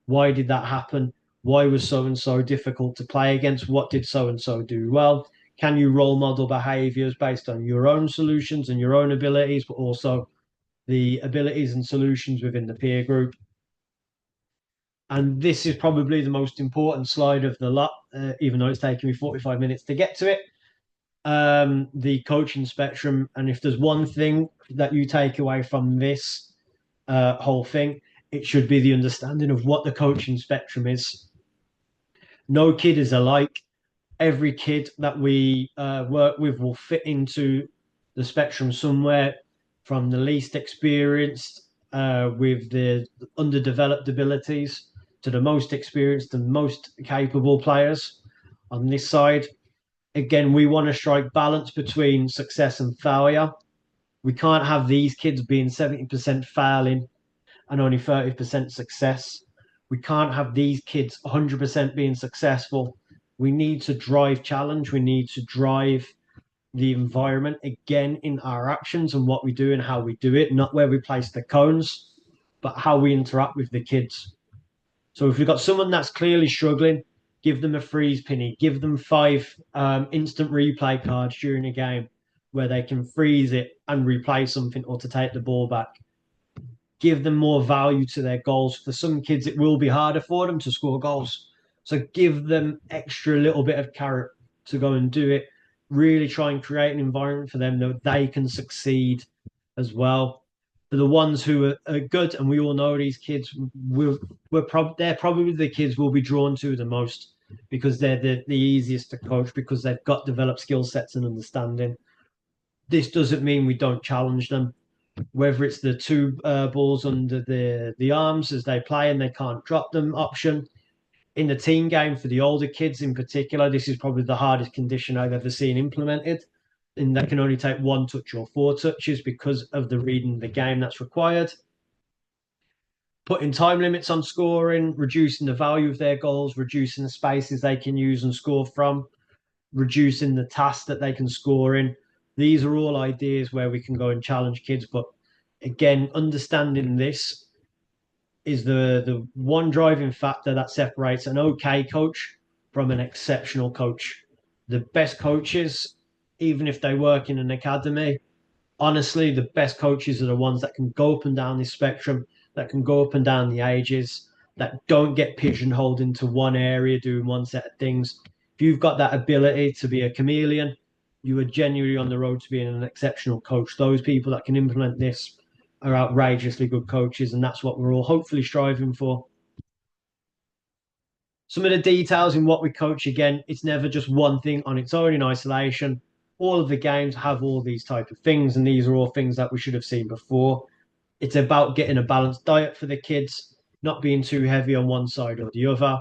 why did that happen? Why was so and so difficult to play against? What did so and so do well? Can you role model behaviors based on your own solutions and your own abilities, but also the abilities and solutions within the peer group? And this is probably the most important slide of the lot, even though it's taken me 45 minutes to get to it. The coaching spectrum. And if there's one thing that you take away from this whole thing, it should be the understanding of what the coaching spectrum is. No kid is alike. Every kid that we work with will fit into the spectrum somewhere, from the least experienced with the underdeveloped abilities to the most experienced and most capable players on this side. Again, we want to strike balance between success and failure. We can't have these kids being 70% failing and only 30% success. We can't have these kids 100% being successful. We need to drive challenge. We need to drive the environment again in our actions and what we do and how we do it, not where we place the cones, but how we interact with the kids. So if we've got someone that's clearly struggling, give them a freeze penny, give them 5 instant replay cards during a game where they can freeze it and replay something or to take the ball back. Give them more value to their goals. For some kids, it will be harder for them to score goals. So give them extra little bit of carrot to go and do it. Really try and create an environment for them that they can succeed as well. For the ones who are good, and we all know these kids, they're probably the kids we'll be drawn to the most because they're the easiest to coach because they've got developed skill sets and understanding. This doesn't mean we don't challenge them, whether it's the two balls under the arms as they play and they can't drop them option. In the team game for the older kids in particular, this is probably the hardest condition I've ever seen implemented. And that can only take 1 touch or 4 touches because of the reading of the game that's required. Putting time limits on scoring, reducing the value of their goals, reducing the spaces they can use and score from, reducing the tasks that they can score in. These are all ideas where we can go and challenge kids. But again, understanding this is the one driving factor that separates an okay coach from an exceptional coach. The best coaches, even if they work in an academy, honestly, the best coaches are the ones that can go up and down this spectrum, that can go up and down the ages, that don't get pigeonholed into one area doing one set of things. If you've got that ability to be a chameleon, you are genuinely on the road to being an exceptional coach. Those people that can implement this are outrageously good coaches, and that's what we're all hopefully striving for. Some of the details in what we coach, again, it's never just one thing on its own in isolation. All of the games have all these type of things, and these are all things that we should have seen before. It's about getting a balanced diet for the kids, not being too heavy on one side or the other.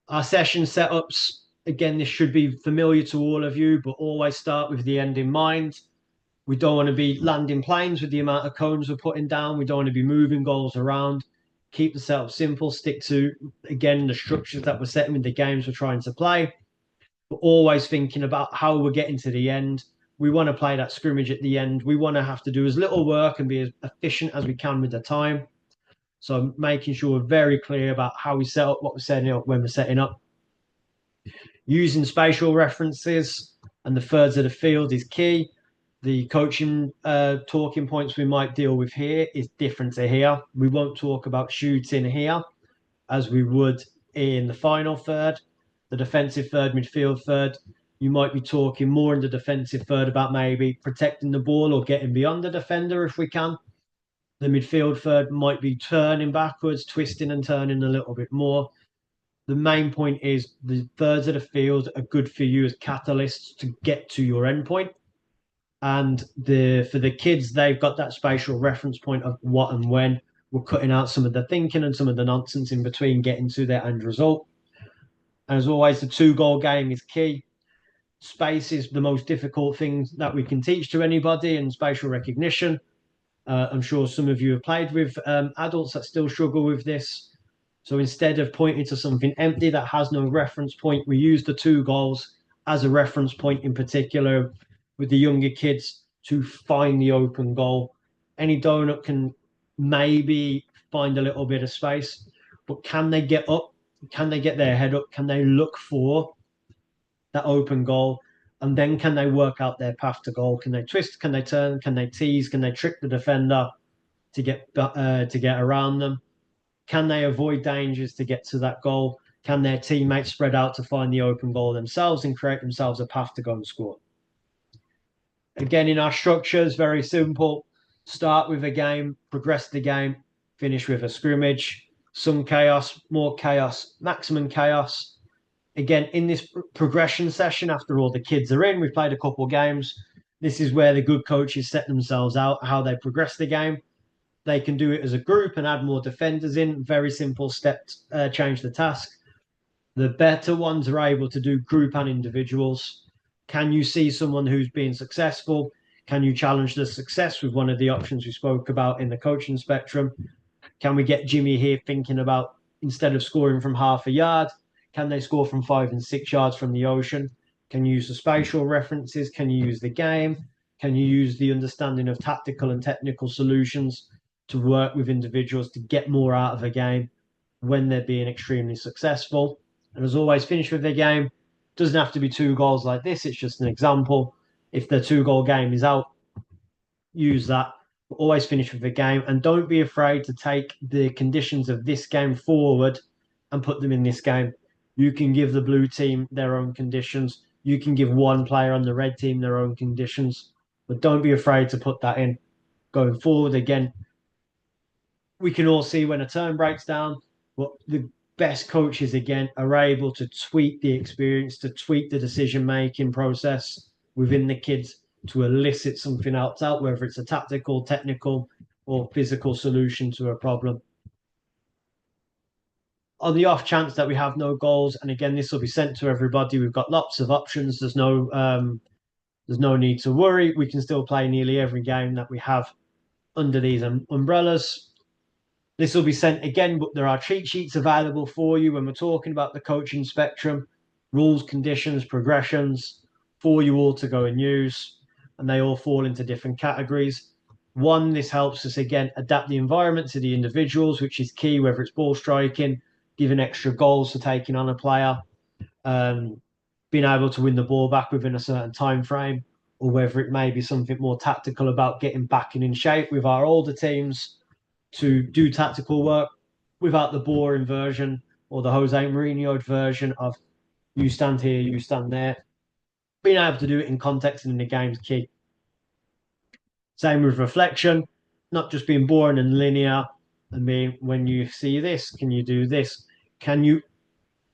Our session setups, again, this should be familiar to all of you, but always start with the end in mind. We don't want to be landing planes with the amount of cones we're putting down. We don't want to be moving goals around. Keep the setup simple. Stick to, again, the structures that we're setting with the games we're trying to play. But always thinking about how we're getting to the end. We want to play that scrimmage at the end. We want to have to do as little work and be as efficient as we can with the time. So making sure we're very clear about how we set up, what we're setting up, when we're setting up. Using spatial references and the thirds of the field is key. The coaching talking points we might deal with here is different to here. We won't talk about shooting here as we would in the final third, the defensive third, midfield third. You might be talking more in the defensive third about maybe protecting the ball or getting beyond the defender if we can. The midfield third might be turning backwards, twisting and turning a little bit more. The main point is the thirds of the field are good for you as catalysts to get to your endpoint. And for the kids, they've got that spatial reference point of what and when. We're cutting out some of the thinking and some of the nonsense in between getting to their end result. And as always, the 2-goal game is key. Space is the most difficult thing that we can teach to anybody, and spatial recognition. I'm sure some of you have played with adults that still struggle with this. So instead of pointing to something empty that has no reference point, we use the 2 goals as a reference point in particular with the younger kids to find the open goal. Any donut can maybe find a little bit of space, but can they get up? Can they get their head up? Can they look for that open goal? And then can they work out their path to goal? Can they twist? Can they turn? Can they tease? Can they trick the defender to get around them? Can they avoid dangers to get to that goal? Can their teammates spread out to find the open goal themselves and create themselves a path to go and score? Again, in our structures, very simple. Start with a game, progress the game, finish with a scrimmage. Some chaos, more chaos, maximum chaos. Again, in this progression session, after all the kids are in, we've played a couple of games. This is where the good coaches set themselves out, how they progress the game. They can do it as a group and add more defenders in. Very simple steps, change the task. The better ones are able to do group and individuals. Can you see someone who's been successful? Can you challenge the success with one of the options we spoke about in the coaching spectrum? Can we get Jimmy here thinking about, instead of scoring from half a yard, can they score from 5 and 6 yards from the ocean? Can you use the spatial references? Can you use the game? Can you use the understanding of tactical and technical solutions to work with individuals to get more out of a game when they're being extremely successful? And as always, finish with their game. Doesn't have to be 2 goals like this. It's just an example. If the 2-goal game is out, use that. But always finish with the game. And don't be afraid to take the conditions of this game forward and put them in this game. You can give the blue team their own conditions. You can give one player on the red team their own conditions. But don't be afraid to put that in. Going forward, again, we can all see when a turn breaks down, but the best coaches, again, are able to tweak the experience, to tweak the decision-making process within the kids to elicit something else out, whether it's a tactical, technical, or physical solution to a problem. On the off chance that we have no goals, and again, this will be sent to everybody, we've got lots of options. There's no need to worry. We can still play nearly every game that we have under these umbrellas. This will be sent again, but there are cheat sheets available for you when we're talking about the coaching spectrum, rules, conditions, progressions for you all to go and use. And they all fall into different categories. One, this helps us, again, adapt the environment to the individuals, which is key, whether it's ball striking, giving extra goals for taking on a player, being able to win the ball back within a certain time frame, or whether it may be something more tactical about getting back in shape with our older teams to do tactical work without the boring version or the Jose Mourinho version of you stand here, you stand there. Being able to do it in context and in the game's key. Same with reflection, not just being boring and linear and being, when you see this, can you do this? Can you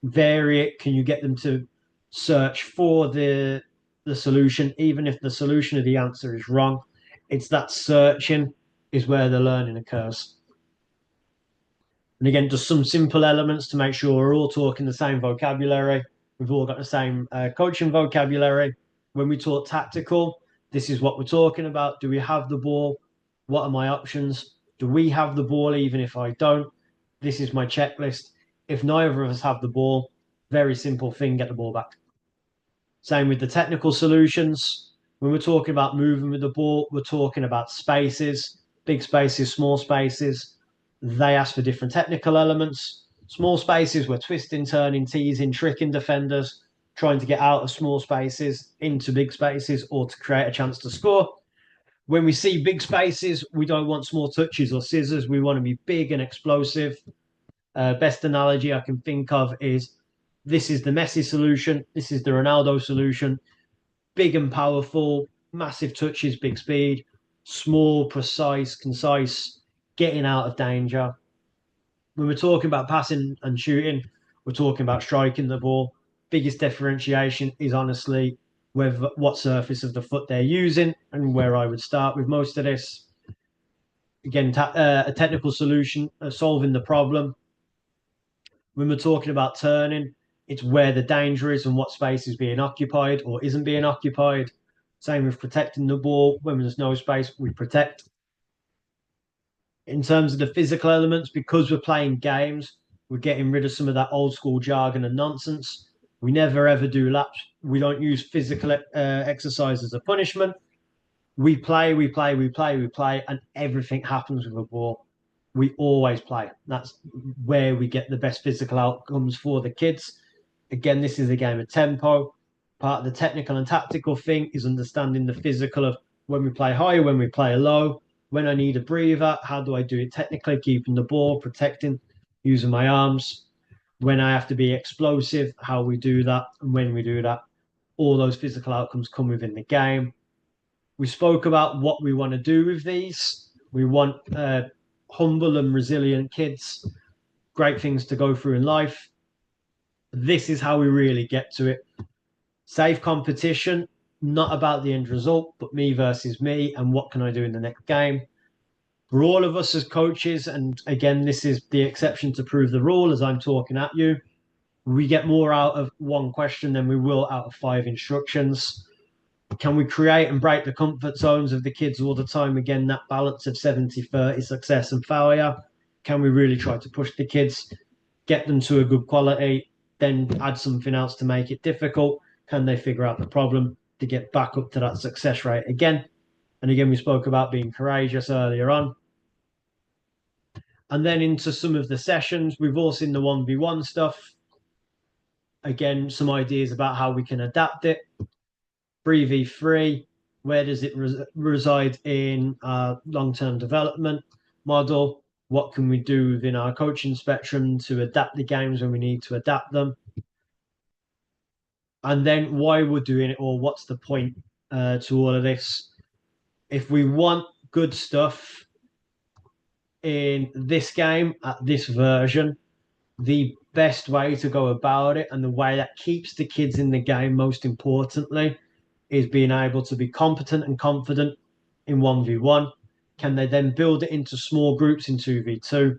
vary it? Can you get them to search for the solution, even if the solution or the answer is wrong? It's that searching is where the learning occurs. And again, just some simple elements to make sure we're all talking the same vocabulary. We've all got the same coaching vocabulary. When we talk tactical, This is what we're talking about. Do we have the ball? What are my options? Do we have the ball even if I don't? This is my checklist. If neither of us have the ball, very simple thing, get the ball back. Same with the technical solutions. When we're talking about moving with the ball, we're talking about spaces, big spaces, small spaces. They ask for different technical elements. Small spaces, we're twisting, turning, teasing, tricking defenders, trying to get out of small spaces into big spaces or to create a chance to score. When we see big spaces, we don't want small touches or scissors. We want to be big and explosive. Best analogy I can think of is this is the Messi solution. This is the Ronaldo solution. Big and powerful, massive touches, big speed, small, precise, concise, getting out of danger. When we're talking about passing and shooting, we're talking about striking the ball. Biggest differentiation is honestly whether what surface of the foot they're using and where I would start with most of this. Again, a technical solution, solving the problem. When we're talking about turning, it's where the danger is and what space is being occupied or isn't being occupied. Same with protecting the ball. When there's no space, we protect. In terms of the physical elements, because we're playing games, we're getting rid of some of that old school jargon and nonsense. We never ever do laps. We don't use physical exercise as a punishment. We play, and everything happens with a ball. We always play. That's where we get the best physical outcomes for the kids. Again, this is a game of tempo. Part of the technical and tactical thing is understanding the physical of when we play high, when we play low, when I need a breather, how do I do it technically, keeping the ball, protecting, using my arms. When I have to be explosive, how we do that, and when we do that. All those physical outcomes come within the game. We spoke about what we want to do with these. We want humble and resilient kids, great things to go through in life. This is how we really get to it. Safe competition, not about the end result, but me versus me and what can I do in the next game. For all of us as coaches, and again, this is the exception to prove the rule as I'm talking at you, we get more out of one question than we will out of 5 instructions. Can we create and break the comfort zones of the kids all the time? Again, that balance of 70-30 success and failure. Can we really try to push the kids, get them to a good quality, then add something else to make it difficult? Can they figure out the problem to get back up to that success rate again? And again, we spoke about being courageous earlier on. And then into some of the sessions, we've all seen the 1v1 stuff. Again, some ideas about how we can adapt it. 3v3, where does it reside in our long-term development model? What can we do within our coaching spectrum to adapt the games when we need to adapt them? And then why we're doing it, or what's the point to all of this? If we want good stuff in this game at this version, the best way to go about it and the way that keeps the kids in the game, most importantly, is being able to be competent and confident in 1v1. Can they then build it into small groups in 2v2?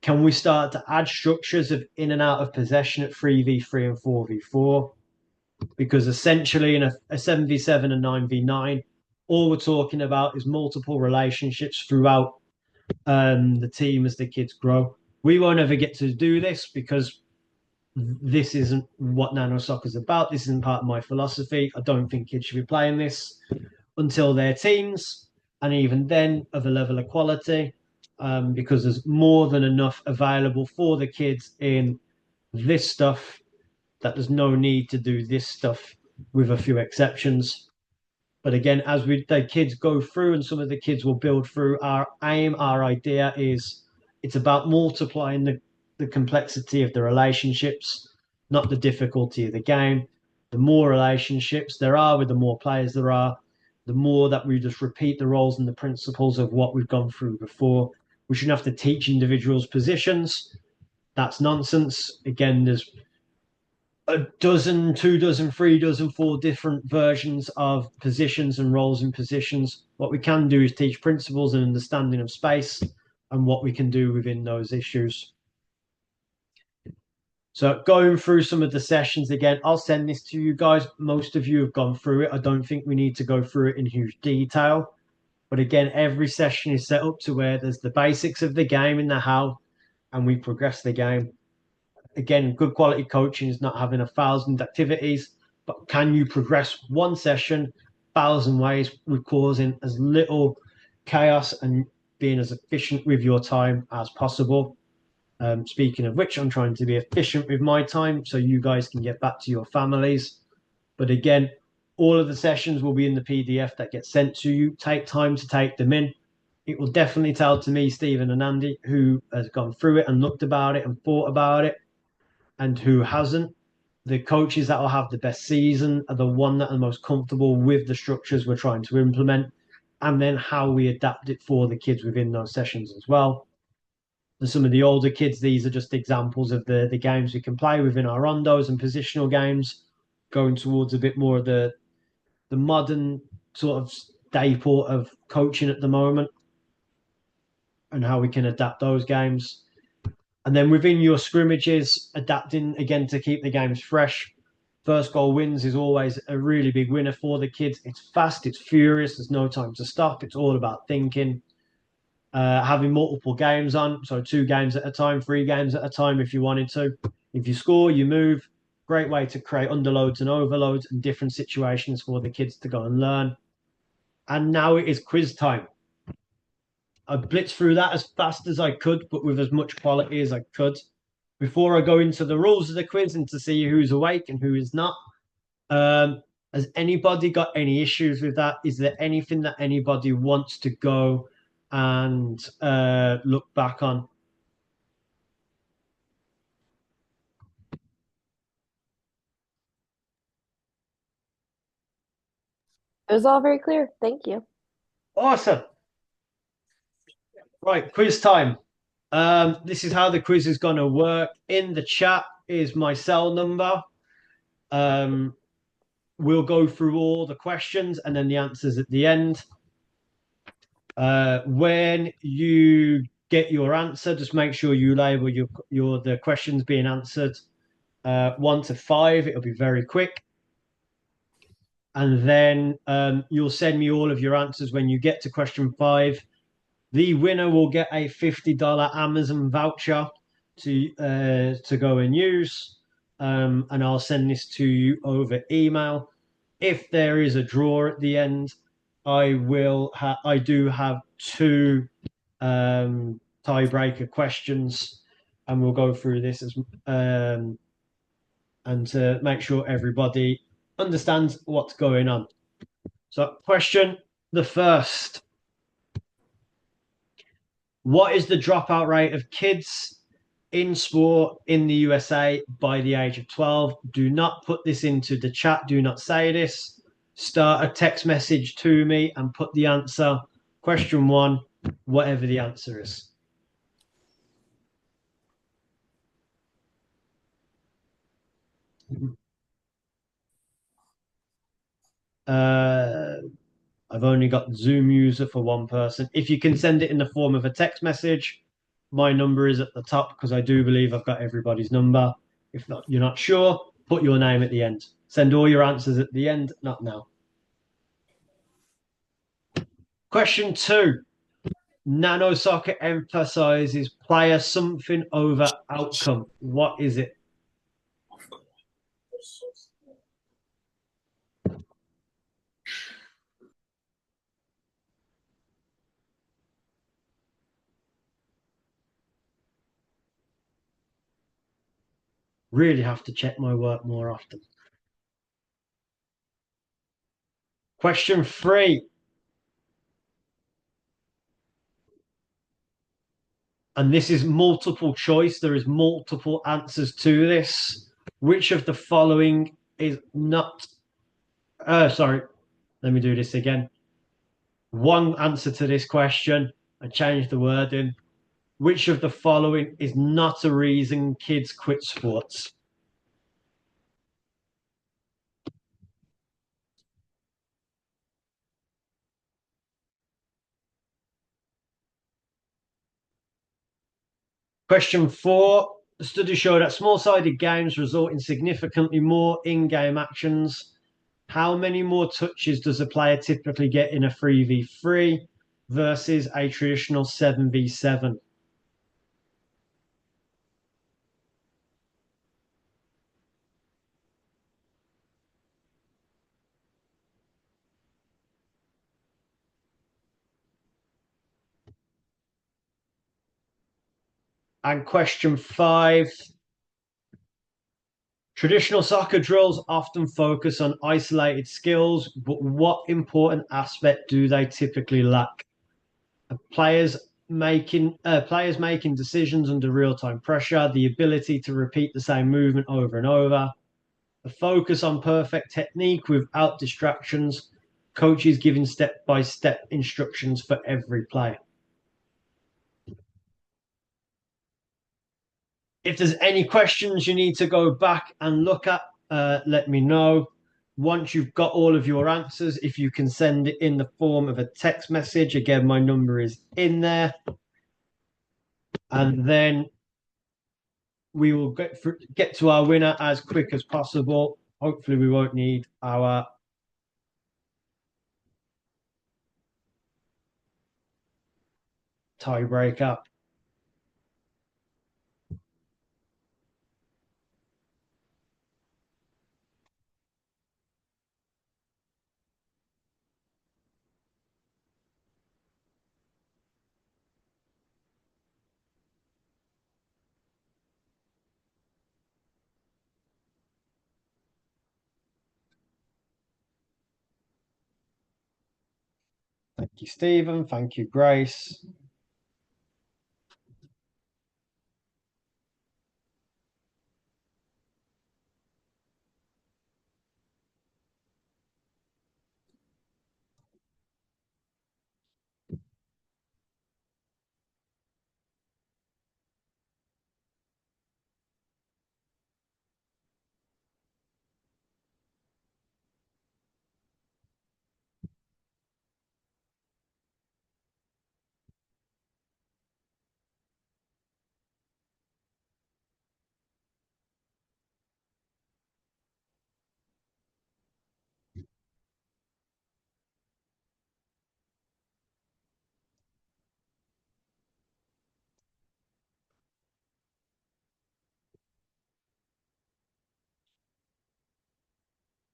Can we start to add structures of in and out of possession at 3v3 and 4v4? Because essentially in a 7v7 and 9v9, all we're talking about is multiple relationships throughout the team as the kids grow. We won't ever get to do this because this isn't what Nanosoccer is about. This isn't part of my philosophy. I don't think kids should be playing this until they're teens, and even then of a level of quality, because there's more than enough available for the kids in this stuff that there's no need to do this stuff with a few exceptions. But again, as the kids go through and some of the kids will build through, our aim, our idea is it's about multiplying the complexity of the relationships, not the difficulty of the game. The more relationships there are with the more players there are, the more that we just repeat the roles and the principles of what we've gone through before. We shouldn't have to teach individuals positions. That's nonsense. Again, there's a dozen, 2 dozen, 3 dozen, 4 different versions of positions and roles in positions. What we can do is teach principles and understanding of space and what we can do within those issues. So going through some of the sessions again, I'll send this to you guys. Most of you have gone through it. I don't think we need to go through it in huge detail. But again, every session is set up to where there's the basics of the game in the how, and we progress the game. Again, good quality coaching is not having 1,000 activities, but can you progress one session 1,000 ways with causing as little chaos and being as efficient with your time as possible. Speaking of which, I'm trying to be efficient with my time so you guys can get back to your families. But again, all of the sessions will be in the PDF that gets sent to you. Take time to take them in. It will definitely tell to me, Stephen and Andy, who has gone through it and looked about it and thought about it and who hasn't. The coaches that will have the best season are the one that are most comfortable with the structures we're trying to implement, and then how we adapt it for the kids within those sessions as well. And some of the older kids, these are just examples of the games we can play within our rondos and positional games, going towards a bit more of the modern sort of staple of coaching at the moment and how we can adapt those games. And then within your scrimmages, adapting again to keep the games fresh. First goal wins is always a really big winner for the kids. It's fast, it's furious, there's no time to stop. It's all about thinking, having multiple games on. So 2 games at a time, 3 games at a time if you wanted to. If you score, you move. Great way to create underloads and overloads and different situations for the kids to go and learn. And now it is quiz time. I blitzed through that as fast as I could, but with as much quality as I could. Before I go into the rules of the quiz and to see who's awake and who is not, has anybody got any issues with that? Is there anything that anybody wants to go and look back on? It was all very clear. Thank you. Awesome. Right, quiz time. This is how the quiz is going to work. In the chat is my cell number. Um, we'll go through all the questions and then the answers at the end. When you get your answer, just make sure you label your the questions being answered 1 to 5. It'll be very quick. And then you'll send me all of your answers when you get to question 5. The winner will get a $50 Amazon voucher to go and use. And I'll send this to you over email. If there is a draw at the end, I do have 2 tiebreaker questions, and we'll go through this as and to make sure everybody understands what's going on. So, question the first: what is the dropout rate of kids in sport in the USA by the age of 12? Do not put this into the chat. Do not say this. Start a text message to me and put the answer. Question 1, whatever the answer is. Uh, I've only got Zoom user for 1 person. If you can send it in the form of a text message, my number is at the top because I do believe I've got everybody's number. If not, you're not sure, put your name at the end. Send all your answers at the end, not now. Question 2. Nanosoccer emphasizes player something over outcome. What is it? Really have to check my work more often. Question 3. And this is multiple choice. There is multiple answers to this. Which of the following is not? Sorry, let me do this again. 1 answer to this question. I changed the wording. Which of the following is not a reason kids quit sports? Question 4. Studies show that small-sided games result in significantly more in-game actions. How many more touches does a player typically get in a 3v3 versus a traditional 7v7? And question five. Traditional soccer drills often focus on isolated skills, but what important aspect do they typically lack? Players making decisions under real-time pressure, the ability to repeat the same movement over and over, a focus on perfect technique without distractions, coaches giving step-by-step instructions for every player. If there's any questions you need to go back and look at, let me know. Once you've got all of your answers, if you can send it in the form of a text message, again, my number is in there. And then we will get to our winner as quick as possible. Hopefully, we won't need our tiebreaker. Thank you, Stephen. Thank you, Grace.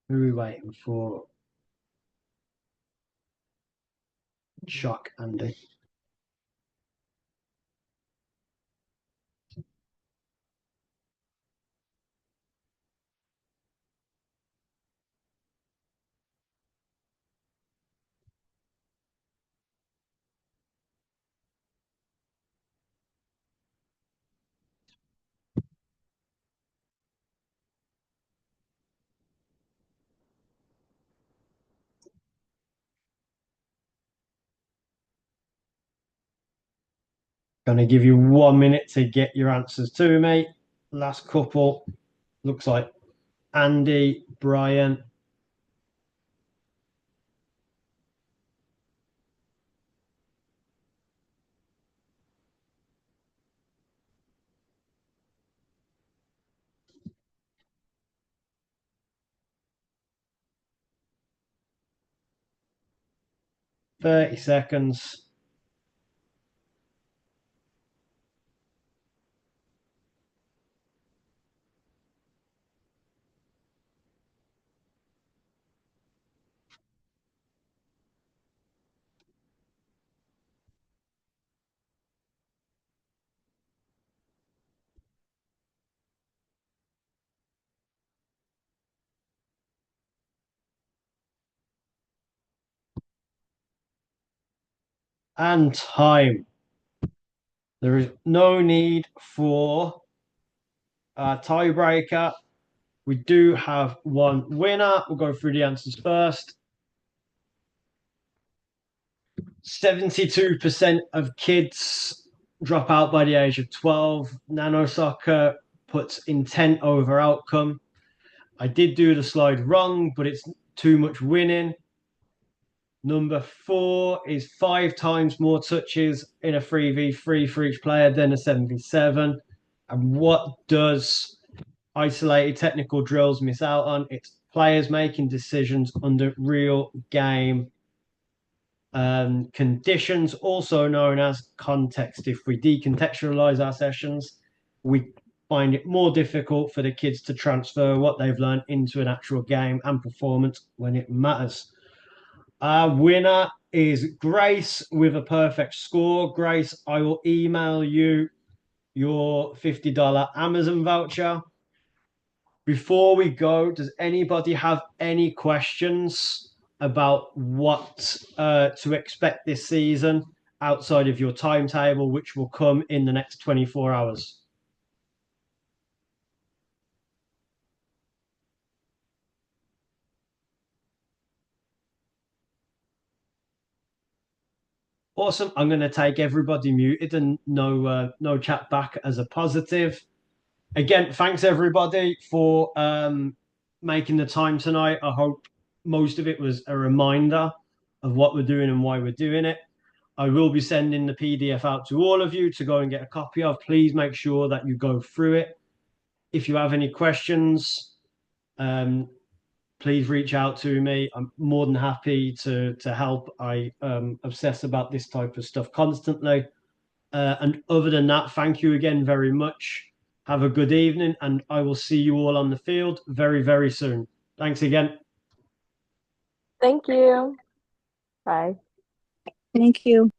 Who are we waiting for? Shock, Andy. 'Gonna give you 1 minute to get your answers to me. Last couple. Looks like Andy, Brian. 30 seconds. And time. There is no need for a tiebreaker. We do have one winner. We'll go through the answers first. 72% of kids drop out by the age of 12. Nanosoccer puts intent over outcome. I did do the slide wrong, but it's too much winning. Number 4 is 5 times more touches in a 3v3 for each player than a 7v7. And what does isolated technical drills miss out on? It's players making decisions under real game conditions, also known as context. If we decontextualize our sessions, we find it more difficult for the kids to transfer what they've learned into an actual game and performance when it matters. Our winner is Grace with a perfect score. Grace, I will email you your $50 Amazon voucher. Before we go, does anybody have any questions about what to expect this season outside of your timetable, which will come in the next 24 hours? Awesome. I'm going to take everybody muted and no chat back as a positive. Again, thanks everybody for making the time tonight. I hope most of it was a reminder of what we're doing and why we're doing it. I will be sending the PDF out to all of you to go and get a copy of. Please make sure that you go through it. If you have any questions, um, please reach out to me. I'm more than happy to help. I obsess about this type of stuff constantly. And other than that, thank you again very much. Have a good evening, and I will see you all on the field very, very soon. Thanks again. Thank you. Bye. Thank you.